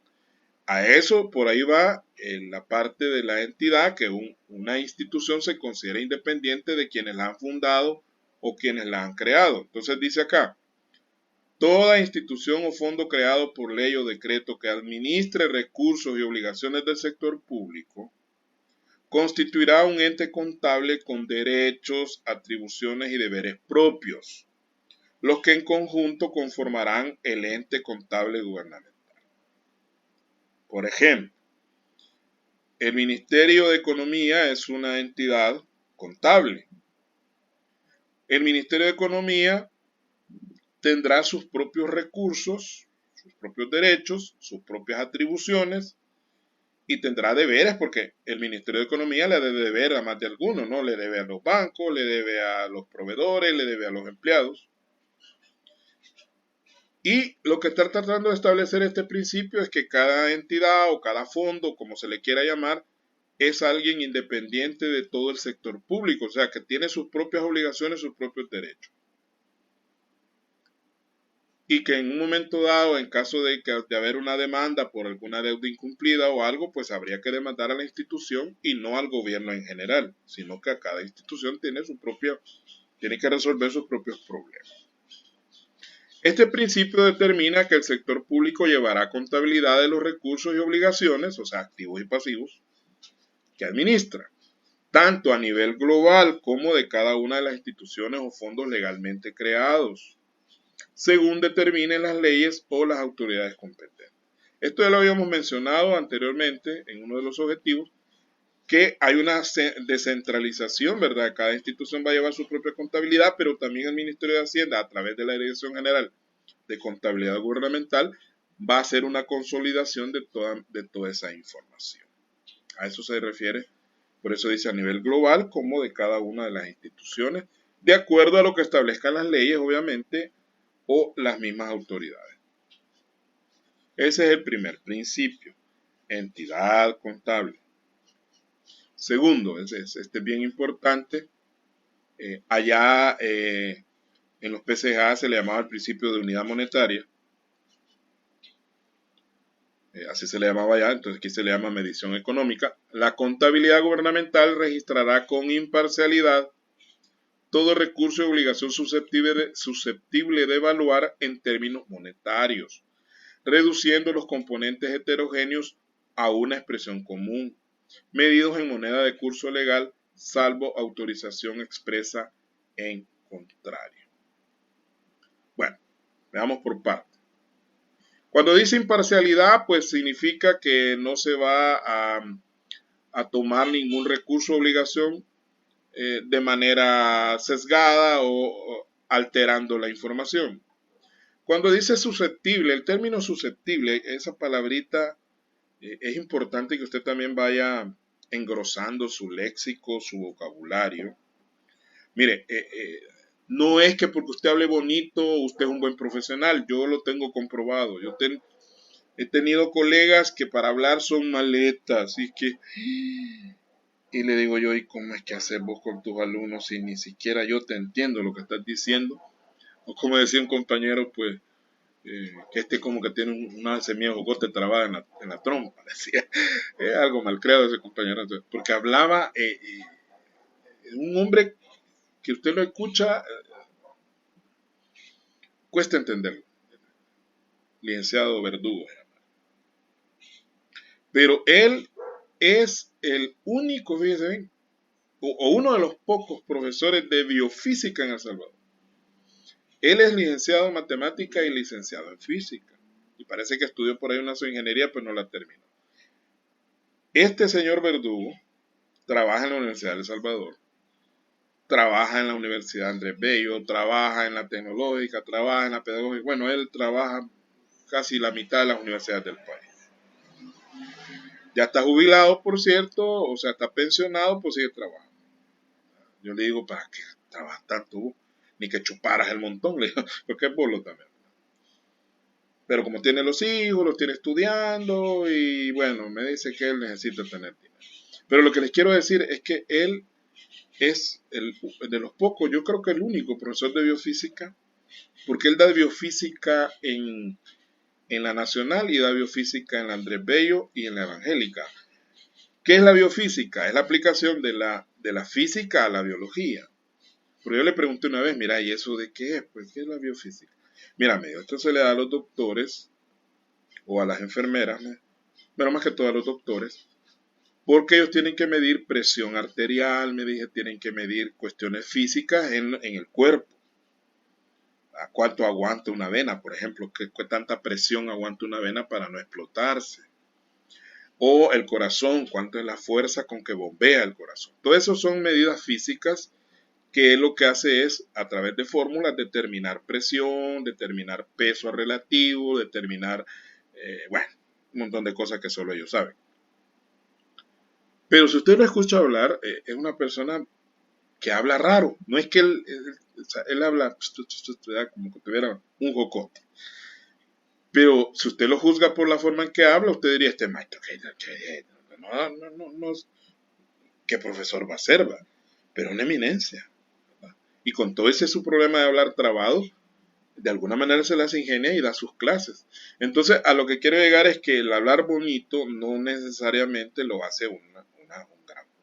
A eso, por ahí va la parte de la entidad, que una institución se considera independiente de quienes la han fundado o quienes la han creado. Entonces dice acá, toda institución o fondo creado por ley o decreto que administre recursos y obligaciones del sector público constituirá un ente contable con derechos, atribuciones y deberes propios, los que en conjunto conformarán el ente contable gubernamental. Por ejemplo, El Ministerio de Economía es una entidad contable. El Ministerio de Economía tendrá sus propios recursos, sus propios derechos, sus propias atribuciones y tendrá deberes, porque el Ministerio de Economía le debe deber a más de alguno, ¿no? Le debe a los bancos, le debe a los proveedores, le debe a los empleados. Y lo que está tratando de establecer este principio es que cada entidad o cada fondo, como se le quiera llamar, es alguien independiente de todo el sector público, o sea, que tiene sus propias obligaciones, sus propios derechos. Y que en un momento dado, en caso de haber una demanda por alguna deuda incumplida o algo, pues habría que demandar a la institución y no al gobierno en general, sino que a cada institución tiene que resolver sus propios problemas. Este principio determina que el sector público llevará contabilidad de los recursos y obligaciones, o sea, activos y pasivos, que administra, tanto a nivel global como de cada una de las instituciones o fondos legalmente creados, según determinen las leyes o las autoridades competentes. Esto ya lo habíamos mencionado anteriormente en uno de los objetivos, que hay una descentralización, ¿verdad? Cada institución va a llevar su propia contabilidad, pero también el Ministerio de Hacienda, a través de la Dirección General de Contabilidad Gubernamental, va a hacer una consolidación de toda esa información. A eso se refiere, por eso dice a nivel global como de cada una de las instituciones, de acuerdo a lo que establezcan las leyes, obviamente, o las mismas autoridades. Ese es el primer principio, entidad contable. Segundo, este es bien importante, allá en los PCA se le llamaba el principio de unidad monetaria, así se le llamaba allá, entonces aquí se le llama medición económica. La contabilidad gubernamental registrará con imparcialidad todo recurso y obligación susceptible de evaluar en términos monetarios, reduciendo los componentes heterogéneos a una expresión común, medidos en moneda de curso legal, salvo autorización expresa en contrario. Bueno, veamos por partes. Cuando dice imparcialidad, pues significa que no se va a tomar ningún recurso o obligación de manera sesgada o alterando la información. Cuando dice susceptible, el término susceptible, esa palabrita, es importante que usted también vaya engrosando su léxico, su vocabulario. Mire, no es que porque usted hable bonito, usted es un buen profesional, yo lo tengo comprobado. He tenido colegas que para hablar son maletas, y le digo yo, ¿y cómo es que haces vos con tus alumnos si ni siquiera yo te entiendo lo que estás diciendo? O como decía un compañero, pues, que como que tiene una semilla jocote trabada en la trompa, decía. Es algo mal creado ese compañero, entonces, porque hablaba un hombre que usted lo escucha, cuesta entenderlo, licenciado Verdugo. Pero él es el único, fíjense bien, o uno de los pocos profesores de biofísica en El Salvador. Él es licenciado en matemática y licenciado en física. Y parece que estudió por ahí una ingeniería, pero no la terminó. Este señor Verdugo trabaja en la Universidad de El Salvador, trabaja en la Universidad Andrés Bello, trabaja en la tecnológica, trabaja en la pedagógica. Bueno, él trabaja casi la mitad de las universidades del país. Ya está jubilado, por cierto, o sea, está pensionado, pues sigue trabajando. Yo le digo, ¿para qué trabajas tanto? Ni que chuparas el montón, le digo, porque es bolo también. Pero como tiene los hijos, los tiene estudiando y bueno, me dice que él necesita tener dinero. Pero lo que les quiero decir es que él es de los pocos, yo creo que el único profesor de biofísica, porque él da biofísica en la Nacional y da biofísica en la Andrés Bello y en la Evangélica. ¿Qué es la biofísica? Es la aplicación de la física a la biología. Pero yo le pregunté una vez, mira, ¿y eso de qué es? Pues, ¿qué es la biofísica? Mira, esto se le da a los doctores o a las enfermeras, pero más que todo a los doctores, porque ellos tienen que medir presión arterial, tienen que medir cuestiones físicas en el cuerpo. ¿A cuánto aguanta una vena, por ejemplo? ¿Qué tanta presión aguanta una vena para no explotarse? o el corazón, cuánto es la fuerza con que bombea el corazón. Todo eso son medidas físicas que lo que hace es, a través de fórmulas, determinar presión, determinar peso relativo, determinar, bueno, un montón de cosas que solo ellos saben. Pero si usted lo escucha hablar, es una persona que habla raro. No es que él habla como que tuviera un jocote. Pero si usted lo juzga por la forma en que habla, usted diría, este maestro, no, ¿qué profesor va a ser? ¿Va? Pero una eminencia. ¿Verdad? Y con todo ese su problema de hablar trabado, de alguna manera se las ingenia y da sus clases. Entonces, a lo que quiero llegar es que el hablar bonito no necesariamente lo hace un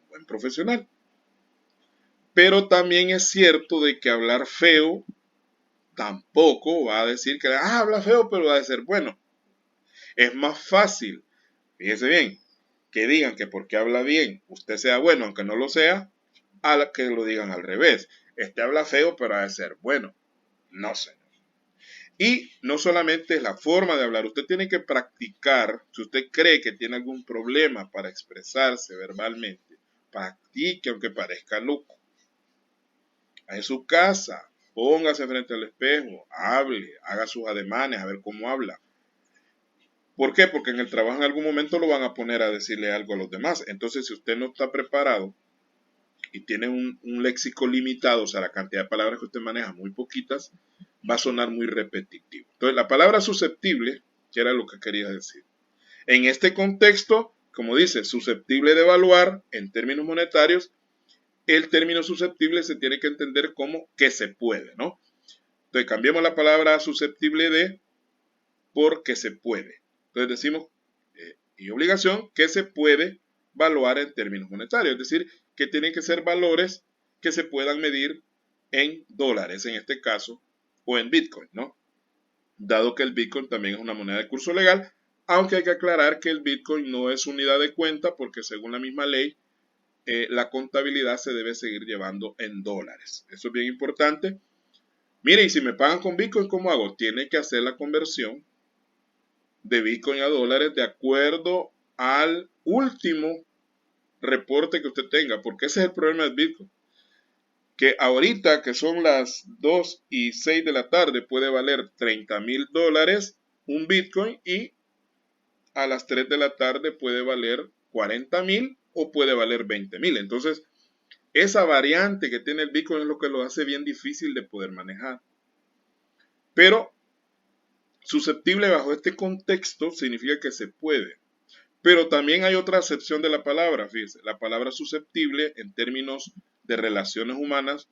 buen profesional. Pero también es cierto de que hablar feo tampoco va a decir que habla feo, pero va a ser bueno. Es más fácil, fíjese bien, que digan que porque habla bien usted sea bueno, aunque no lo sea, a que lo digan al revés. Este habla feo, pero ha de ser bueno. No sé. Y no solamente es la forma de hablar, usted tiene que practicar. Si usted cree que tiene algún problema para expresarse verbalmente, practique aunque parezca loco. En su casa, póngase frente al espejo, hable, haga sus ademanes, a ver cómo habla. ¿Por qué? Porque en el trabajo en algún momento lo van a poner a decirle algo a los demás. Entonces, si usted no está preparado y tiene un léxico limitado, o sea, la cantidad de palabras que usted maneja muy poquitas, va a sonar muy repetitivo. Entonces, la palabra susceptible, que era lo que quería decir. En este contexto, como dice, susceptible de evaluar en términos monetarios, el término susceptible se tiene que entender como que se puede, ¿no? Entonces, cambiemos la palabra susceptible de por que se puede. Entonces decimos, y obligación, que se puede evaluar en términos monetarios, es decir, que tienen que ser valores que se puedan medir en dólares, en este caso, o en Bitcoin, ¿no? Dado que el Bitcoin también es una moneda de curso legal, aunque hay que aclarar que el Bitcoin no es unidad de cuenta porque según la misma ley, la contabilidad se debe seguir llevando en dólares. Eso es bien importante. Mire, y si me pagan con Bitcoin, ¿cómo hago? Tiene que hacer la conversión de Bitcoin a dólares de acuerdo al último reporte que usted tenga, porque ese es el problema del Bitcoin. Que ahorita, que son las 2:06 de la tarde, puede valer $30,000 un Bitcoin y a las 3 de la tarde puede valer 40,000 o puede valer 20,000. Entonces, esa variante que tiene el Bitcoin es lo que lo hace bien difícil de poder manejar. Pero susceptible bajo este contexto significa que se puede. Pero también hay otra acepción de la palabra, fíjese. La palabra susceptible en términos de relaciones humanas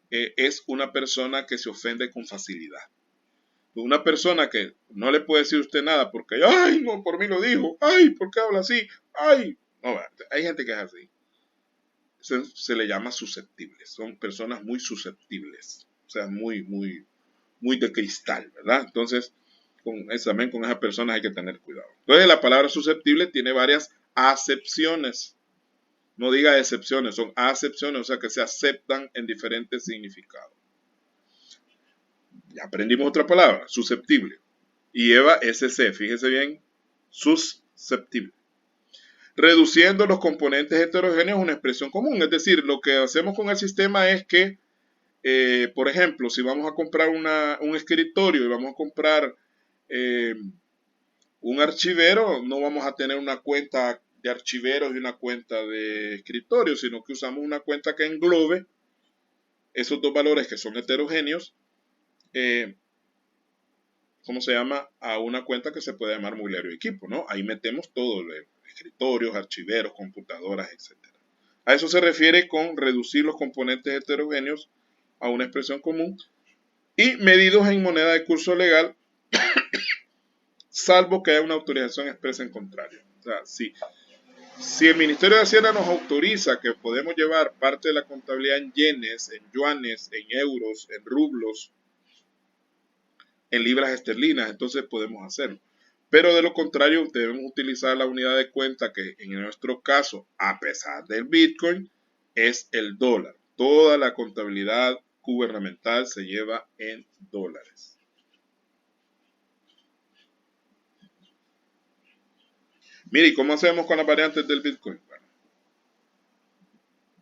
es una persona que se ofende con facilidad. Una persona que no le puede decir usted nada porque, ay, no, por mí lo dijo, ay, ¿por qué habla así? Ay, no, hay gente que es así. Se le llama susceptibles, son personas muy susceptibles, o sea, muy de cristal, ¿verdad? Entonces, también con esas personas hay que tener cuidado. Entonces, la palabra susceptible tiene varias acepciones. No diga excepciones, son acepciones, o sea que se aceptan en diferentes significados. Ya aprendimos otra palabra, susceptible. Y lleva SC, fíjese bien, susceptible. Reduciendo los componentes heterogéneos a una expresión común. Es decir, lo que hacemos con el sistema es que, por ejemplo, si vamos a comprar un escritorio y vamos a comprar un archivero, no vamos a tener una cuenta de archiveros y una cuenta de escritorio, sino que usamos una cuenta que englobe esos dos valores que son heterogéneos, ¿cómo se llama? A una cuenta que se puede llamar mobiliario y equipo, ¿no? Ahí metemos todo, escritorios, archiveros, computadoras, etc. A eso se refiere con reducir los componentes heterogéneos a una expresión común y medidos en moneda de curso legal, salvo que haya una autorización expresa en contrario. O sea, si el Ministerio de Hacienda nos autoriza que podemos llevar parte de la contabilidad en yenes, en yuanes, en euros, en rublos, en libras esterlinas, entonces podemos hacerlo. Pero de lo contrario, debemos utilizar la unidad de cuenta que en nuestro caso, a pesar del Bitcoin, es el dólar. Toda la contabilidad gubernamental se lleva en dólares. Mire, ¿y cómo hacemos con las variantes del Bitcoin? Bueno,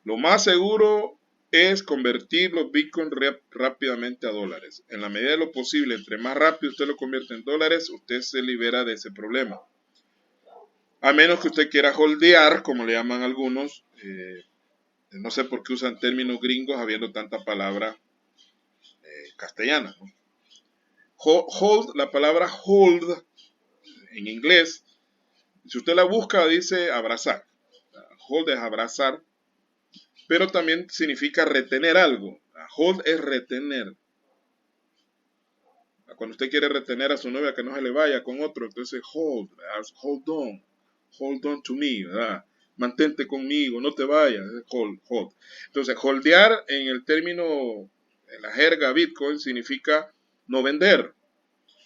lo más seguro es convertir los Bitcoin rápidamente a dólares. En la medida de lo posible, entre más rápido usted lo convierte en dólares, usted se libera de ese problema. A menos que usted quiera holdear, como le llaman algunos, no sé por qué usan términos gringos habiendo tanta palabra castellana, ¿no? Hold, la palabra hold en inglés, si usted la busca dice abrazar. Hold es abrazar, pero también significa retener algo. Hold es retener. Cuando usted quiere retener a su novia que no se le vaya con otro, entonces hold on to me, ¿verdad? Mantente conmigo, no te vayas, hold. Entonces, holdear en el término, en la jerga Bitcoin, significa no vender,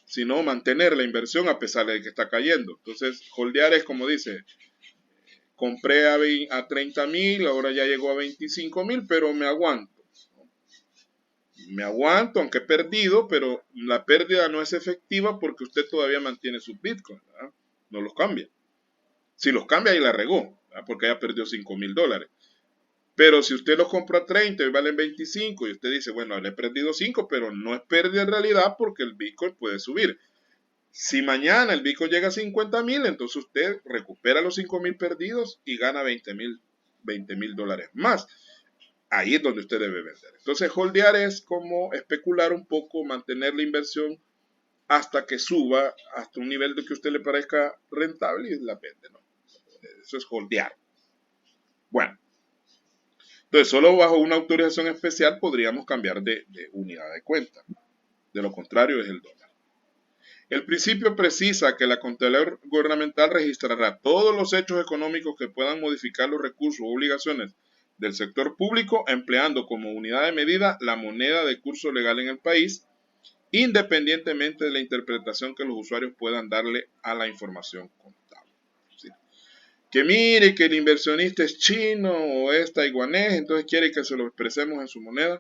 sino mantener la inversión a pesar de que está cayendo. Entonces, holdear es como dice, compré a 30,000, ahora ya llegó a 25,000, pero me aguanto. Me aguanto, aunque he perdido, pero la pérdida no es efectiva porque usted todavía mantiene sus bitcoins, ¿verdad? No los cambia. Si los cambia, ahí la regó, ¿verdad? Porque ya perdió $5,000. Pero si usted los compra a 30 y valen 25 y usted dice, bueno, le he perdido 5, pero no es pérdida en realidad porque el bitcoin puede subir. Si mañana el bitcoin llega a 50,000, entonces usted recupera los 5,000 perdidos y gana $20,000 más. Ahí es donde usted debe vender. Entonces, holdear es como especular un poco, mantener la inversión hasta que suba hasta un nivel de que a usted le parezca rentable y la vende, ¿no? Eso es holdear. Bueno, entonces solo bajo una autorización especial podríamos cambiar de unidad de cuenta. De lo contrario es el dólar. El principio precisa que la contabilidad gubernamental registrará todos los hechos económicos que puedan modificar los recursos o obligaciones del sector público empleando como unidad de medida la moneda de curso legal en el país, independientemente de la interpretación que los usuarios puedan darle a la información contable. ¿Sí? Que mire que el inversionista es chino o es taiwanés, entonces quiere que se lo expresemos en su moneda.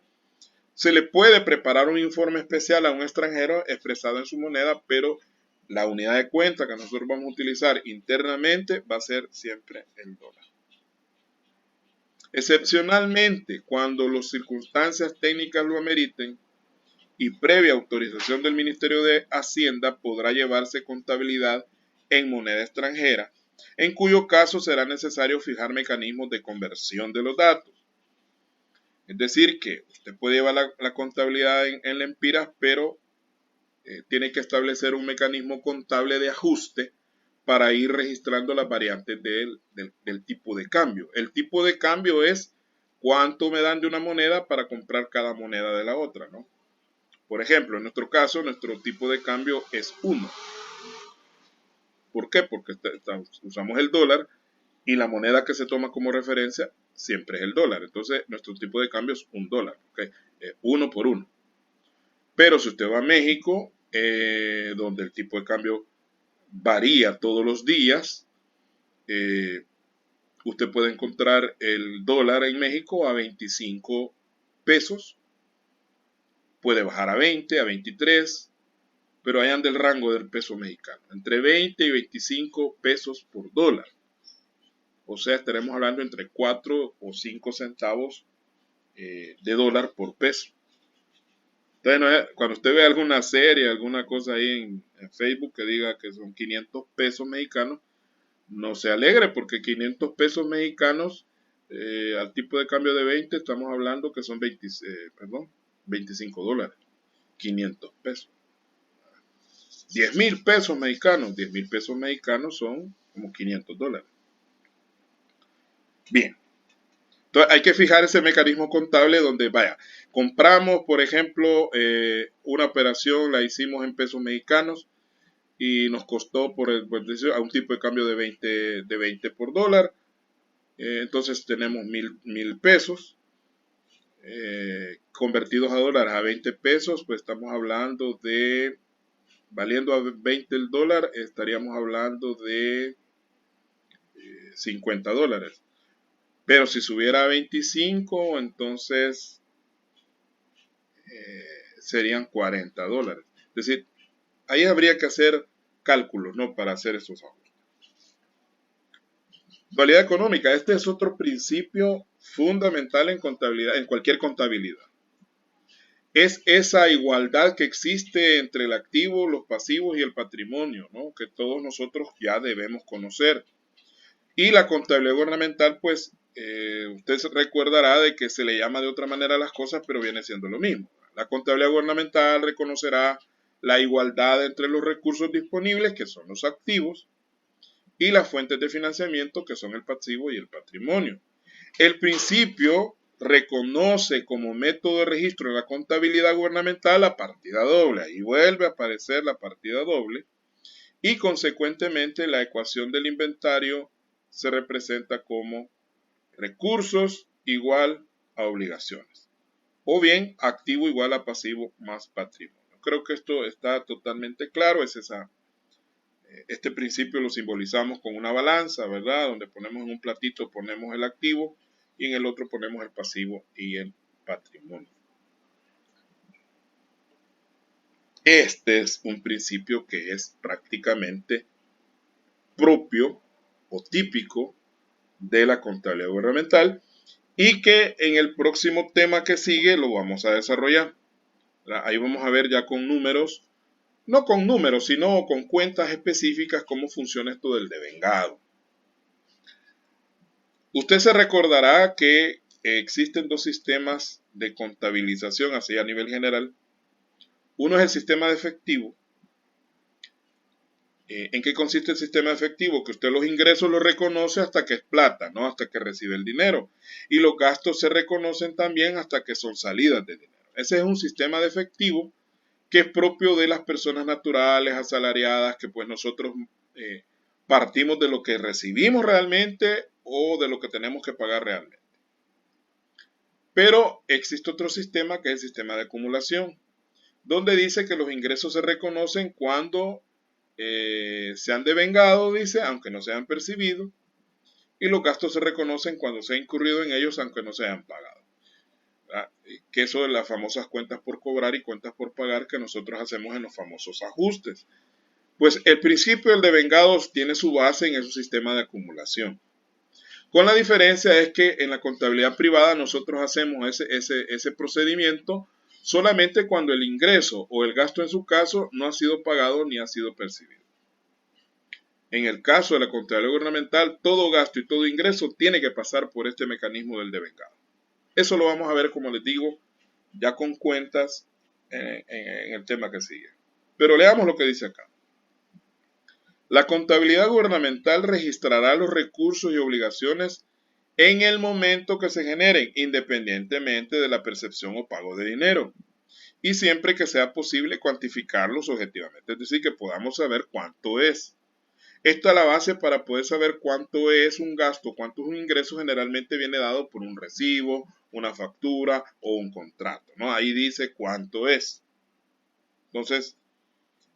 Se le puede preparar un informe especial a un extranjero expresado en su moneda, pero la unidad de cuenta que nosotros vamos a utilizar internamente va a ser siempre el dólar. Excepcionalmente, cuando las circunstancias técnicas lo ameriten y previa autorización del Ministerio de Hacienda, podrá llevarse contabilidad en moneda extranjera, en cuyo caso será necesario fijar mecanismos de conversión de los datos. Es decir, que usted puede llevar la contabilidad en lempiras, pero tiene que establecer un mecanismo contable de ajuste para ir registrando las variantes del tipo de cambio. El tipo de cambio es cuánto me dan de una moneda para comprar cada moneda de la otra, ¿no? Por ejemplo, en nuestro caso, nuestro tipo de cambio es 1. ¿Por qué? Porque usamos el dólar y la moneda que se toma como referencia siempre es el dólar. Entonces, nuestro tipo de cambio es $1. ¿Okay? 1 por 1. Pero si usted va a México, donde el tipo de cambio varía todos los días, usted puede encontrar el dólar en México a 25 pesos, puede bajar a 20, a 23, pero ahí anda el rango del peso mexicano, entre 20 y 25 pesos por dólar. O sea, estaremos hablando entre 4 o 5 centavos de dólar por peso. Entonces, cuando usted ve alguna serie, alguna cosa ahí en Facebook que diga que son 500 pesos mexicanos, no se alegre porque 500 pesos mexicanos al tipo de cambio de 20 estamos hablando que son 25 dólares. 500 pesos. 10,000 pesos mexicanos. 10,000 pesos mexicanos son como 500 dólares. Bien. Entonces hay que fijar ese mecanismo contable donde, vaya, compramos, por ejemplo, una operación, la hicimos en pesos mexicanos y nos costó a un tipo de cambio de 20 por dólar. Entonces tenemos mil pesos convertidos a dólares a 20 pesos, pues estamos hablando de, valiendo a 20 el dólar, estaríamos hablando de $50. Pero si subiera a 25, entonces serían $40. Es decir, ahí habría que hacer cálculos, ¿no? Para hacer esos ajustes. Dualidad económica, este es otro principio fundamental en contabilidad, en cualquier contabilidad. Es esa igualdad que existe entre el activo, los pasivos y el patrimonio, ¿no? Que todos nosotros ya debemos conocer. Y la contabilidad gubernamental, pues, usted se recordará de que se le llama de otra manera a las cosas, pero viene siendo lo mismo. La contabilidad gubernamental reconocerá la igualdad entre los recursos disponibles, que son los activos, y las fuentes de financiamiento, que son el pasivo y el patrimonio. El principio reconoce como método de registro de la contabilidad gubernamental la partida doble. Ahí vuelve a aparecer la partida doble y consecuentemente la ecuación del inventario se representa como recursos igual a obligaciones o bien activo igual a pasivo más patrimonio. Creo que esto está totalmente claro, este principio lo simbolizamos con una balanza, ¿verdad? Donde ponemos en un platito ponemos el activo y en el otro ponemos el pasivo y el patrimonio. Este es un principio que es prácticamente propio o típico de la contabilidad gubernamental y que en el próximo tema que sigue lo vamos a desarrollar. Ahí vamos a ver ya con números, no con números, sino con cuentas específicas cómo funciona esto del devengado. Usted se recordará que existen dos sistemas de contabilización así a nivel general. Uno es el sistema de efectivo. ¿En qué consiste el sistema de efectivo? Que usted los ingresos los reconoce hasta que es plata, ¿no? Hasta que recibe el dinero. Y los gastos se reconocen también hasta que son salidas de dinero. Ese es un sistema de efectivo que es propio de las personas naturales, asalariadas, que pues nosotros partimos de lo que recibimos realmente o de lo que tenemos que pagar realmente. Pero existe otro sistema que es el sistema de acumulación, donde dice que los ingresos se reconocen cuando se han devengado, dice, aunque no se han percibido, y los gastos se reconocen cuando se ha incurrido en ellos, aunque no se hayan pagado. ¿Verdad? Que eso de las famosas cuentas por cobrar y cuentas por pagar que nosotros hacemos en los famosos ajustes. Pues el principio del devengados tiene su base en ese sistema de acumulación. Con la diferencia es que en la contabilidad privada nosotros hacemos ese procedimiento solamente cuando el ingreso o el gasto en su caso no ha sido pagado ni ha sido percibido. En el caso de la contabilidad gubernamental, todo gasto y todo ingreso tiene que pasar por este mecanismo del devengado. Eso lo vamos a ver, como les digo, ya con cuentas en el tema que sigue. Pero leamos lo que dice acá. La contabilidad gubernamental registrará los recursos y obligaciones en el momento que se generen, independientemente de la percepción o pago de dinero, y siempre que sea posible cuantificarlos objetivamente, es decir, que podamos saber cuánto es. Esta es la base para poder saber cuánto es un gasto, cuánto es un ingreso, generalmente viene dado por un recibo, una factura o un contrato, ¿no? Ahí dice cuánto es. Entonces,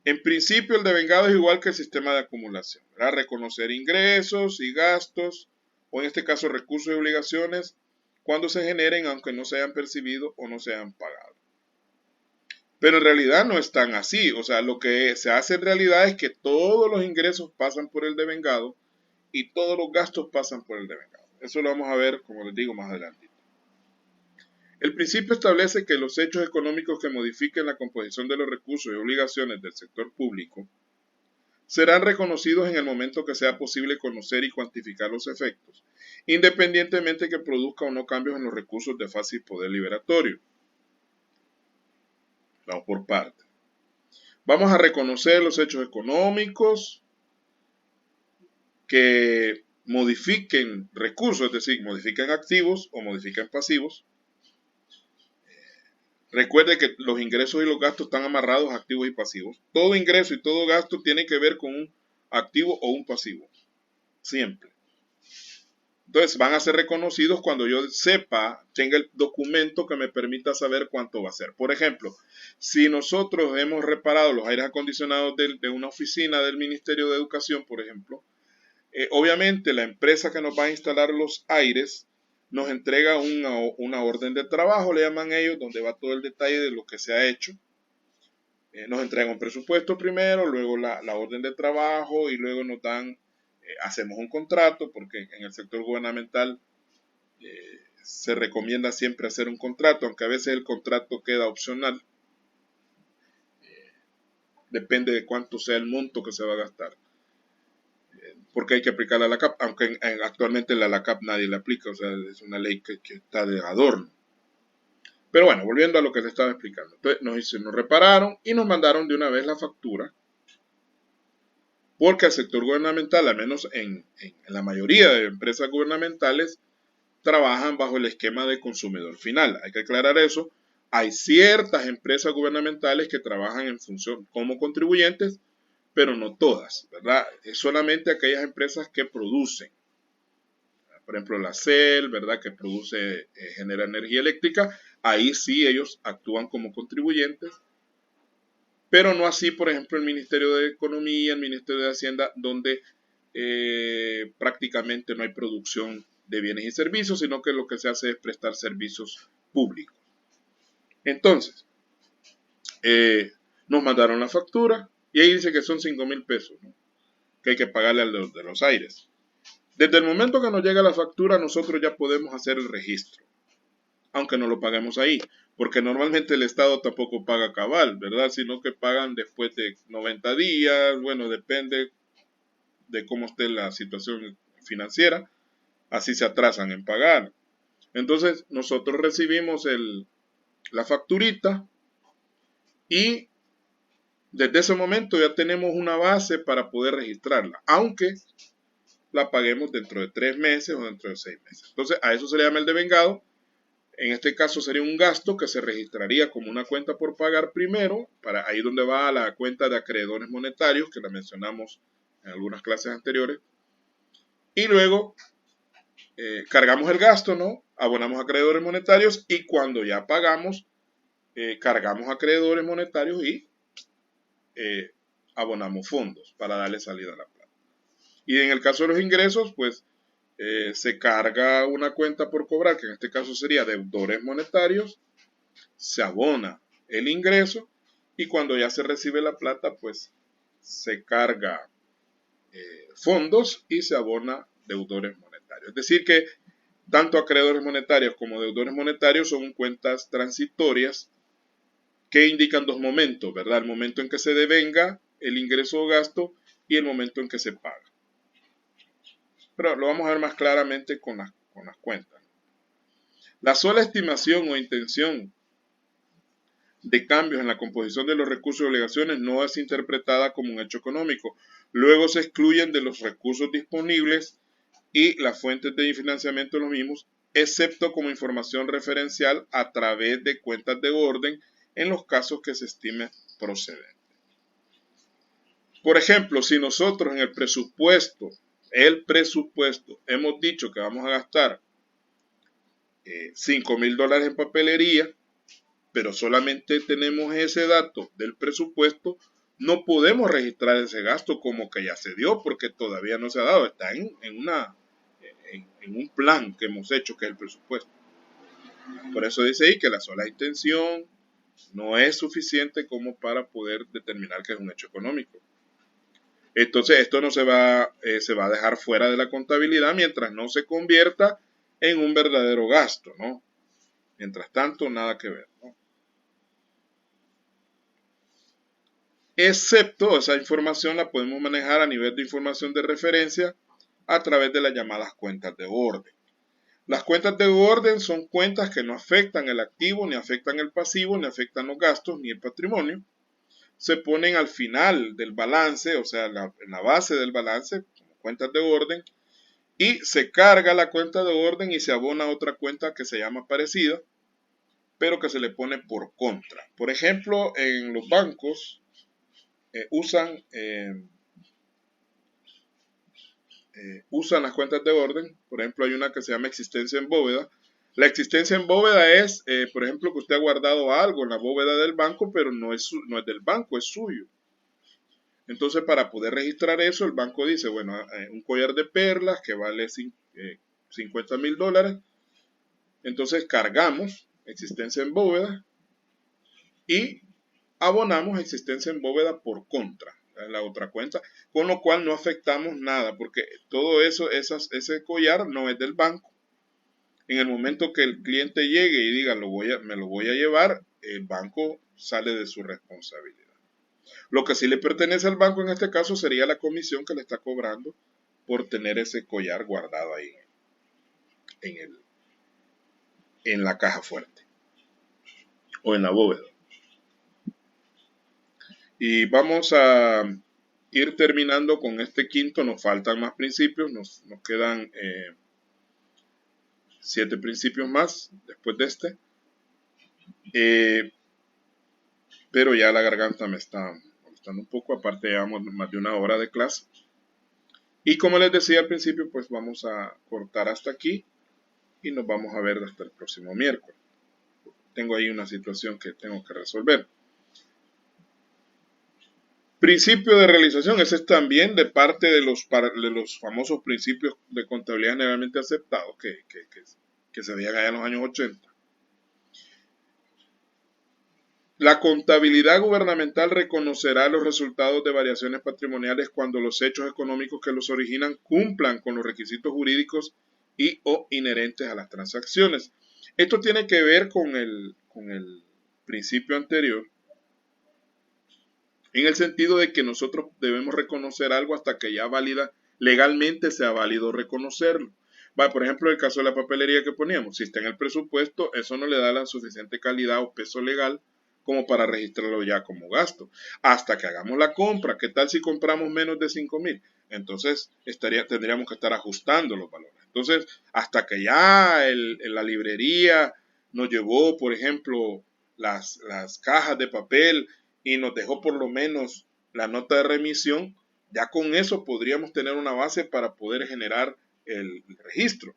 en principio el devengado es igual que el sistema de acumulación, ¿verdad? Reconocer ingresos y gastos, o en este caso recursos y obligaciones, cuando se generen aunque no se hayan percibido o no se hayan pagado. Pero en realidad no es tan así, o sea, lo que se hace en realidad es que todos los ingresos pasan por el devengado y todos los gastos pasan por el devengado. Eso lo vamos a ver, como les digo, más adelante. El principio establece que los hechos económicos que modifiquen la composición de los recursos y obligaciones del sector público serán reconocidos en el momento que sea posible conocer y cuantificar los efectos, independientemente que produzca o no cambios en los recursos de fácil poder liberatorio. Vamos por partes. Vamos a reconocer los hechos económicos que modifiquen recursos, es decir, modifiquen activos o modifiquen pasivos. Recuerde que los ingresos y los gastos están amarrados a activos y pasivos. Todo ingreso y todo gasto tiene que ver con un activo o un pasivo. Siempre. Entonces van a ser reconocidos cuando yo sepa, tenga el documento que me permita saber cuánto va a ser. Por ejemplo, si nosotros hemos reparado los aires acondicionados de una oficina del Ministerio de Educación, por ejemplo, obviamente la empresa que nos va a instalar los aires nos entrega una orden de trabajo, le llaman ellos, donde va todo el detalle de lo que se ha hecho. Nos entregan un presupuesto primero, luego la orden de trabajo y luego nos dan hacemos un contrato, porque en el sector gubernamental se recomienda siempre hacer un contrato, aunque a veces el contrato queda opcional. Depende de cuánto sea el monto que se va a gastar. Porque hay que aplicar la LACAP, aunque actualmente la LACAP nadie la aplica, o sea, es una ley que está de adorno. Pero bueno, volviendo a lo que les estaba explicando. Entonces nos repararon y nos mandaron de una vez la factura, porque el sector gubernamental, al menos en la mayoría de empresas gubernamentales, trabajan bajo el esquema de consumidor final. Hay que aclarar eso. Hay ciertas empresas gubernamentales que trabajan en función como contribuyentes, pero no todas, ¿verdad? Es solamente aquellas empresas que producen. Por ejemplo, la CEL, ¿verdad? Que produce, genera energía eléctrica. Ahí sí ellos actúan como contribuyentes, pero no así, por ejemplo, el Ministerio de Economía, el Ministerio de Hacienda, donde prácticamente no hay producción de bienes y servicios, sino que lo que se hace es prestar servicios públicos. Entonces, nos mandaron la factura y ahí dice que son 5,000 pesos, ¿no? Que hay que pagarle a los de los aires. Desde el momento que nos llega la factura, nosotros ya podemos hacer el registro, aunque no lo paguemos ahí, porque normalmente el Estado tampoco paga cabal, ¿verdad? Sino que pagan después de 90 días, bueno, depende de cómo esté la situación financiera, así se atrasan en pagar. Entonces nosotros recibimos la facturita y desde ese momento ya tenemos una base para poder registrarla, aunque la paguemos dentro de 3 meses o dentro de 6 meses. Entonces a eso se le llama el devengado. En este caso sería un gasto que se registraría como una cuenta por pagar primero, para ahí donde va la cuenta de acreedores monetarios, que la mencionamos en algunas clases anteriores, y luego cargamos el gasto, ¿no? Abonamos a acreedores monetarios y cuando ya pagamos, cargamos a acreedores monetarios y abonamos fondos para darle salida a la plata. Y en el caso de los ingresos, pues se carga una cuenta por cobrar, que en este caso sería deudores monetarios, se abona el ingreso y cuando ya se recibe la plata, pues se carga fondos y se abona deudores monetarios. Es decir que tanto acreedores monetarios como deudores monetarios son cuentas transitorias que indican dos momentos, ¿verdad? El momento en que se devenga el ingreso o gasto y el momento en que se paga. Pero lo vamos a ver más claramente con las cuentas. La sola estimación o intención de cambios en la composición de los recursos y obligaciones no es interpretada como un hecho económico. Luego se excluyen de los recursos disponibles y las fuentes de financiamiento de los mismos, excepto como información referencial a través de cuentas de orden en los casos que se estime procedente. Por ejemplo, si nosotros en el presupuesto hemos dicho que vamos a gastar $5,000 en papelería, pero solamente tenemos ese dato del presupuesto, no podemos registrar ese gasto como que ya se dio porque todavía no se ha dado, está en un plan que hemos hecho que es el presupuesto. Por eso dice ahí que la sola intención no es suficiente como para poder determinar que es un hecho económico. Entonces esto no se va a dejar fuera de la contabilidad mientras no se convierta en un verdadero gasto, ¿no? Mientras tanto, nada que ver, ¿no? Excepto esa información la podemos manejar a nivel de información de referencia a través de las llamadas cuentas de orden. Las cuentas de orden son cuentas que no afectan el activo, ni afectan el pasivo, ni afectan los gastos, ni el patrimonio. Se ponen al final del balance, o sea, en la base del balance, como cuentas de orden, y se carga la cuenta de orden y se abona otra cuenta que se llama parecida, pero que se le pone por contra. Por ejemplo, en los bancos usan las cuentas de orden. Por ejemplo, hay una que se llama existencia en bóveda. La existencia en bóveda es, por ejemplo, que usted ha guardado algo en la bóveda del banco, pero no es del banco, es suyo. Entonces, para poder registrar eso, el banco dice, bueno, un collar de perlas que vale $50,000. Entonces, cargamos existencia en bóveda y abonamos existencia en bóveda por contra. en la otra cuenta, con lo cual no afectamos nada, porque todo eso, ese collar no es del banco. En el momento que el cliente llegue y diga me lo voy a llevar, el banco sale de su responsabilidad. Lo que sí le pertenece al banco en este caso sería la comisión que le está cobrando por tener ese collar guardado ahí en la caja fuerte o en la bóveda. Y vamos a ir terminando con este quinto. Nos faltan más principios, nos quedan 7 principios más después de este. Pero ya la garganta me está molestando un poco, aparte llevamos más de una hora de clase. Y como les decía al principio, pues vamos a cortar hasta aquí y nos vamos a ver hasta el próximo miércoles. Tengo ahí una situación que tengo que resolver. Principio de realización, ese es también de parte de los famosos principios de contabilidad generalmente aceptados que se veían allá en los años 80. La contabilidad gubernamental reconocerá los resultados de variaciones patrimoniales cuando los hechos económicos que los originan cumplan con los requisitos jurídicos y o inherentes a las transacciones. Esto tiene que ver con el principio anterior, en el sentido de que nosotros debemos reconocer algo hasta que ya legalmente sea válido reconocerlo. Por ejemplo, el caso de la papelería que poníamos, si está en el presupuesto, eso no le da la suficiente calidad o peso legal como para registrarlo ya como gasto. Hasta que hagamos la compra, ¿qué tal si compramos menos de 5,000? Entonces tendríamos que estar ajustando los valores. Entonces, hasta que ya la librería nos llevó, por ejemplo, las cajas de papel y nos dejó por lo menos la nota de remisión, ya con eso podríamos tener una base para poder generar el registro.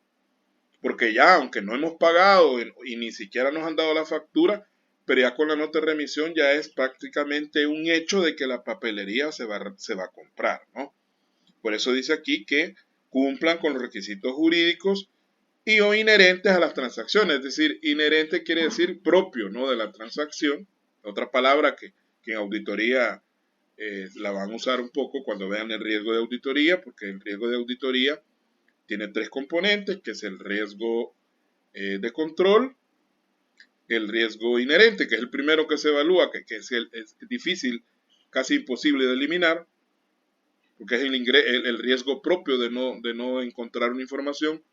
Porque ya, aunque no hemos pagado y ni siquiera nos han dado la factura, pero ya con la nota de remisión ya es prácticamente un hecho de que la papelería se va a comprar, ¿no? Por eso dice aquí que cumplan con los requisitos jurídicos y o inherentes a las transacciones. Es decir, inherente quiere decir propio, ¿no?, de la transacción. Otra palabra que en auditoría la van a usar un poco cuando vean el riesgo de auditoría, porque el riesgo de auditoría tiene 3 componentes, que es el riesgo de control, el riesgo inherente, que es el primero que se evalúa, que es difícil, casi imposible de eliminar, porque es el riesgo propio de no encontrar una información,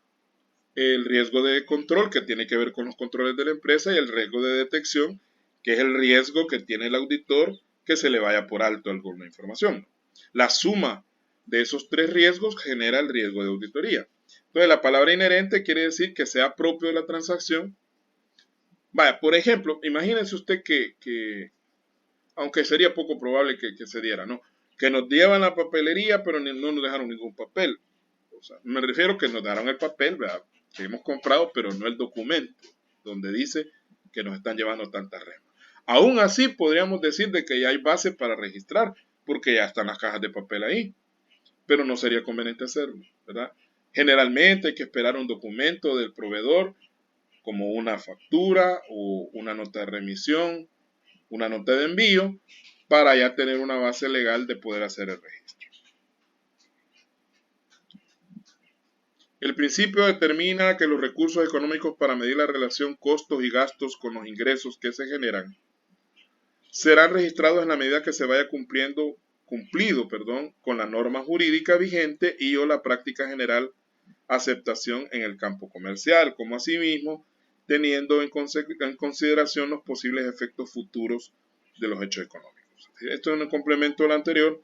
el riesgo de control, que tiene que ver con los controles de la empresa, y el riesgo de detección, que es el riesgo que tiene el auditor que se le vaya por alto alguna información. La suma de esos 3 riesgos genera el riesgo de auditoría. Entonces, la palabra inherente quiere decir que sea propio de la transacción. Por ejemplo, imagínense usted que aunque sería poco probable que se diera, ¿no?, que nos llevan la papelería, pero no nos dejaron ningún papel. O sea, me refiero que nos dejaron el papel, ¿verdad?, que hemos comprado, pero no el documento, donde dice que nos están llevando tantas remas. Aún así, podríamos decir de que ya hay base para registrar, porque ya están las cajas de papel ahí, pero no sería conveniente hacerlo, ¿verdad? Generalmente hay que esperar un documento del proveedor, como una factura o una nota de remisión, una nota de envío, para ya tener una base legal de poder hacer el registro. El principio determina que los recursos económicos para medir la relación costos y gastos con los ingresos que se generan serán registrados en la medida que se vaya cumplido con la norma jurídica vigente y o la práctica general aceptación en el campo comercial, como asimismo teniendo en consideración los posibles efectos futuros de los hechos económicos. Esto es un complemento al anterior.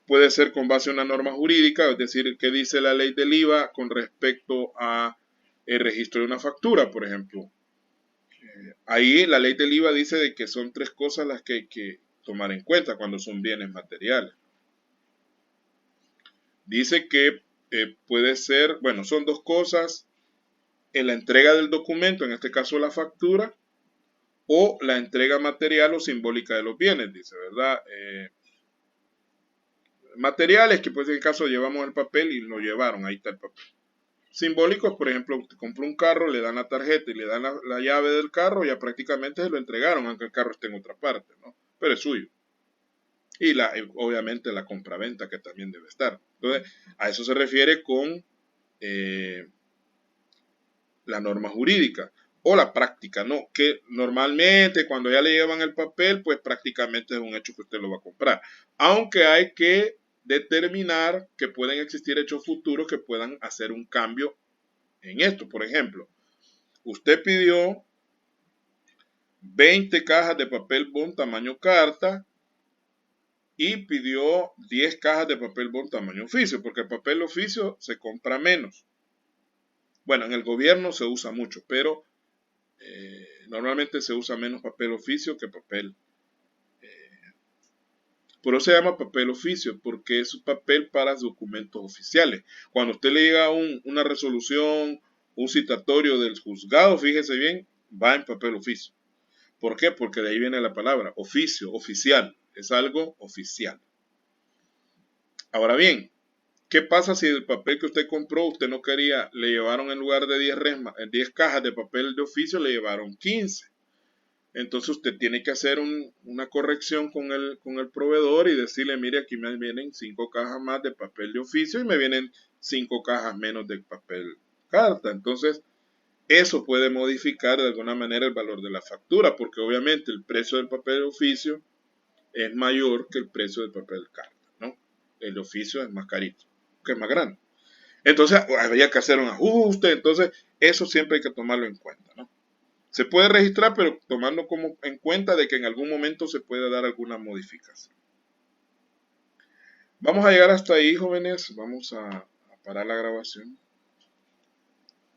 Puede ser con base en una norma jurídica, es decir, qué dice la ley del IVA con respecto a el registro de una factura, por ejemplo. Ahí la ley del IVA dice de que son 3 cosas las que hay que tomar en cuenta cuando son bienes materiales. Dice que puede ser, son 2 cosas, en la entrega del documento, en este caso la factura, o la entrega material o simbólica de los bienes, dice, ¿verdad? Materiales que pues en el caso llevamos el papel y lo llevaron, ahí está el papel. Simbólicos, por ejemplo, usted compró un carro, le dan la tarjeta y le dan la llave del carro, ya prácticamente se lo entregaron, aunque el carro esté en otra parte, ¿no? Pero es suyo. y obviamente la compraventa que también debe estar. Entonces, a eso se refiere con la norma jurídica o la práctica, ¿no? Que normalmente cuando ya le llevan el papel, pues prácticamente es un hecho que usted lo va a comprar. Aunque hay que determinar que pueden existir hechos futuros que puedan hacer un cambio en esto. Por ejemplo, usted pidió 20 cajas de papel bond tamaño carta y pidió 10 cajas de papel bond tamaño oficio, porque el papel oficio se compra menos. Bueno, en el gobierno se usa mucho, pero normalmente se usa menos papel oficio que papel. Por eso se llama papel oficio, porque es un papel para documentos oficiales. Cuando usted le llega una resolución, un citatorio del juzgado, fíjese bien, va en papel oficio. ¿Por qué? Porque de ahí viene la palabra, oficio, oficial. Es algo oficial. Ahora bien, ¿qué pasa si el papel que usted compró, usted no quería, le llevaron en lugar de 10 cajas de papel de oficio, le llevaron 15? Entonces usted tiene que hacer una corrección con el proveedor y decirle, mire, aquí me vienen 5 cajas más de papel de oficio y me vienen 5 cajas menos de papel carta. Entonces, eso puede modificar de alguna manera el valor de la factura, porque obviamente el precio del papel de oficio es mayor que el precio del papel carta, ¿no? El de oficio es más carito, que es más grande. Entonces, habría que hacer un ajuste, entonces eso siempre hay que tomarlo en cuenta, ¿no? Se puede registrar, pero tomando como en cuenta de que en algún momento se puede dar alguna modificación. Vamos a llegar hasta ahí, jóvenes. Vamos a parar la grabación.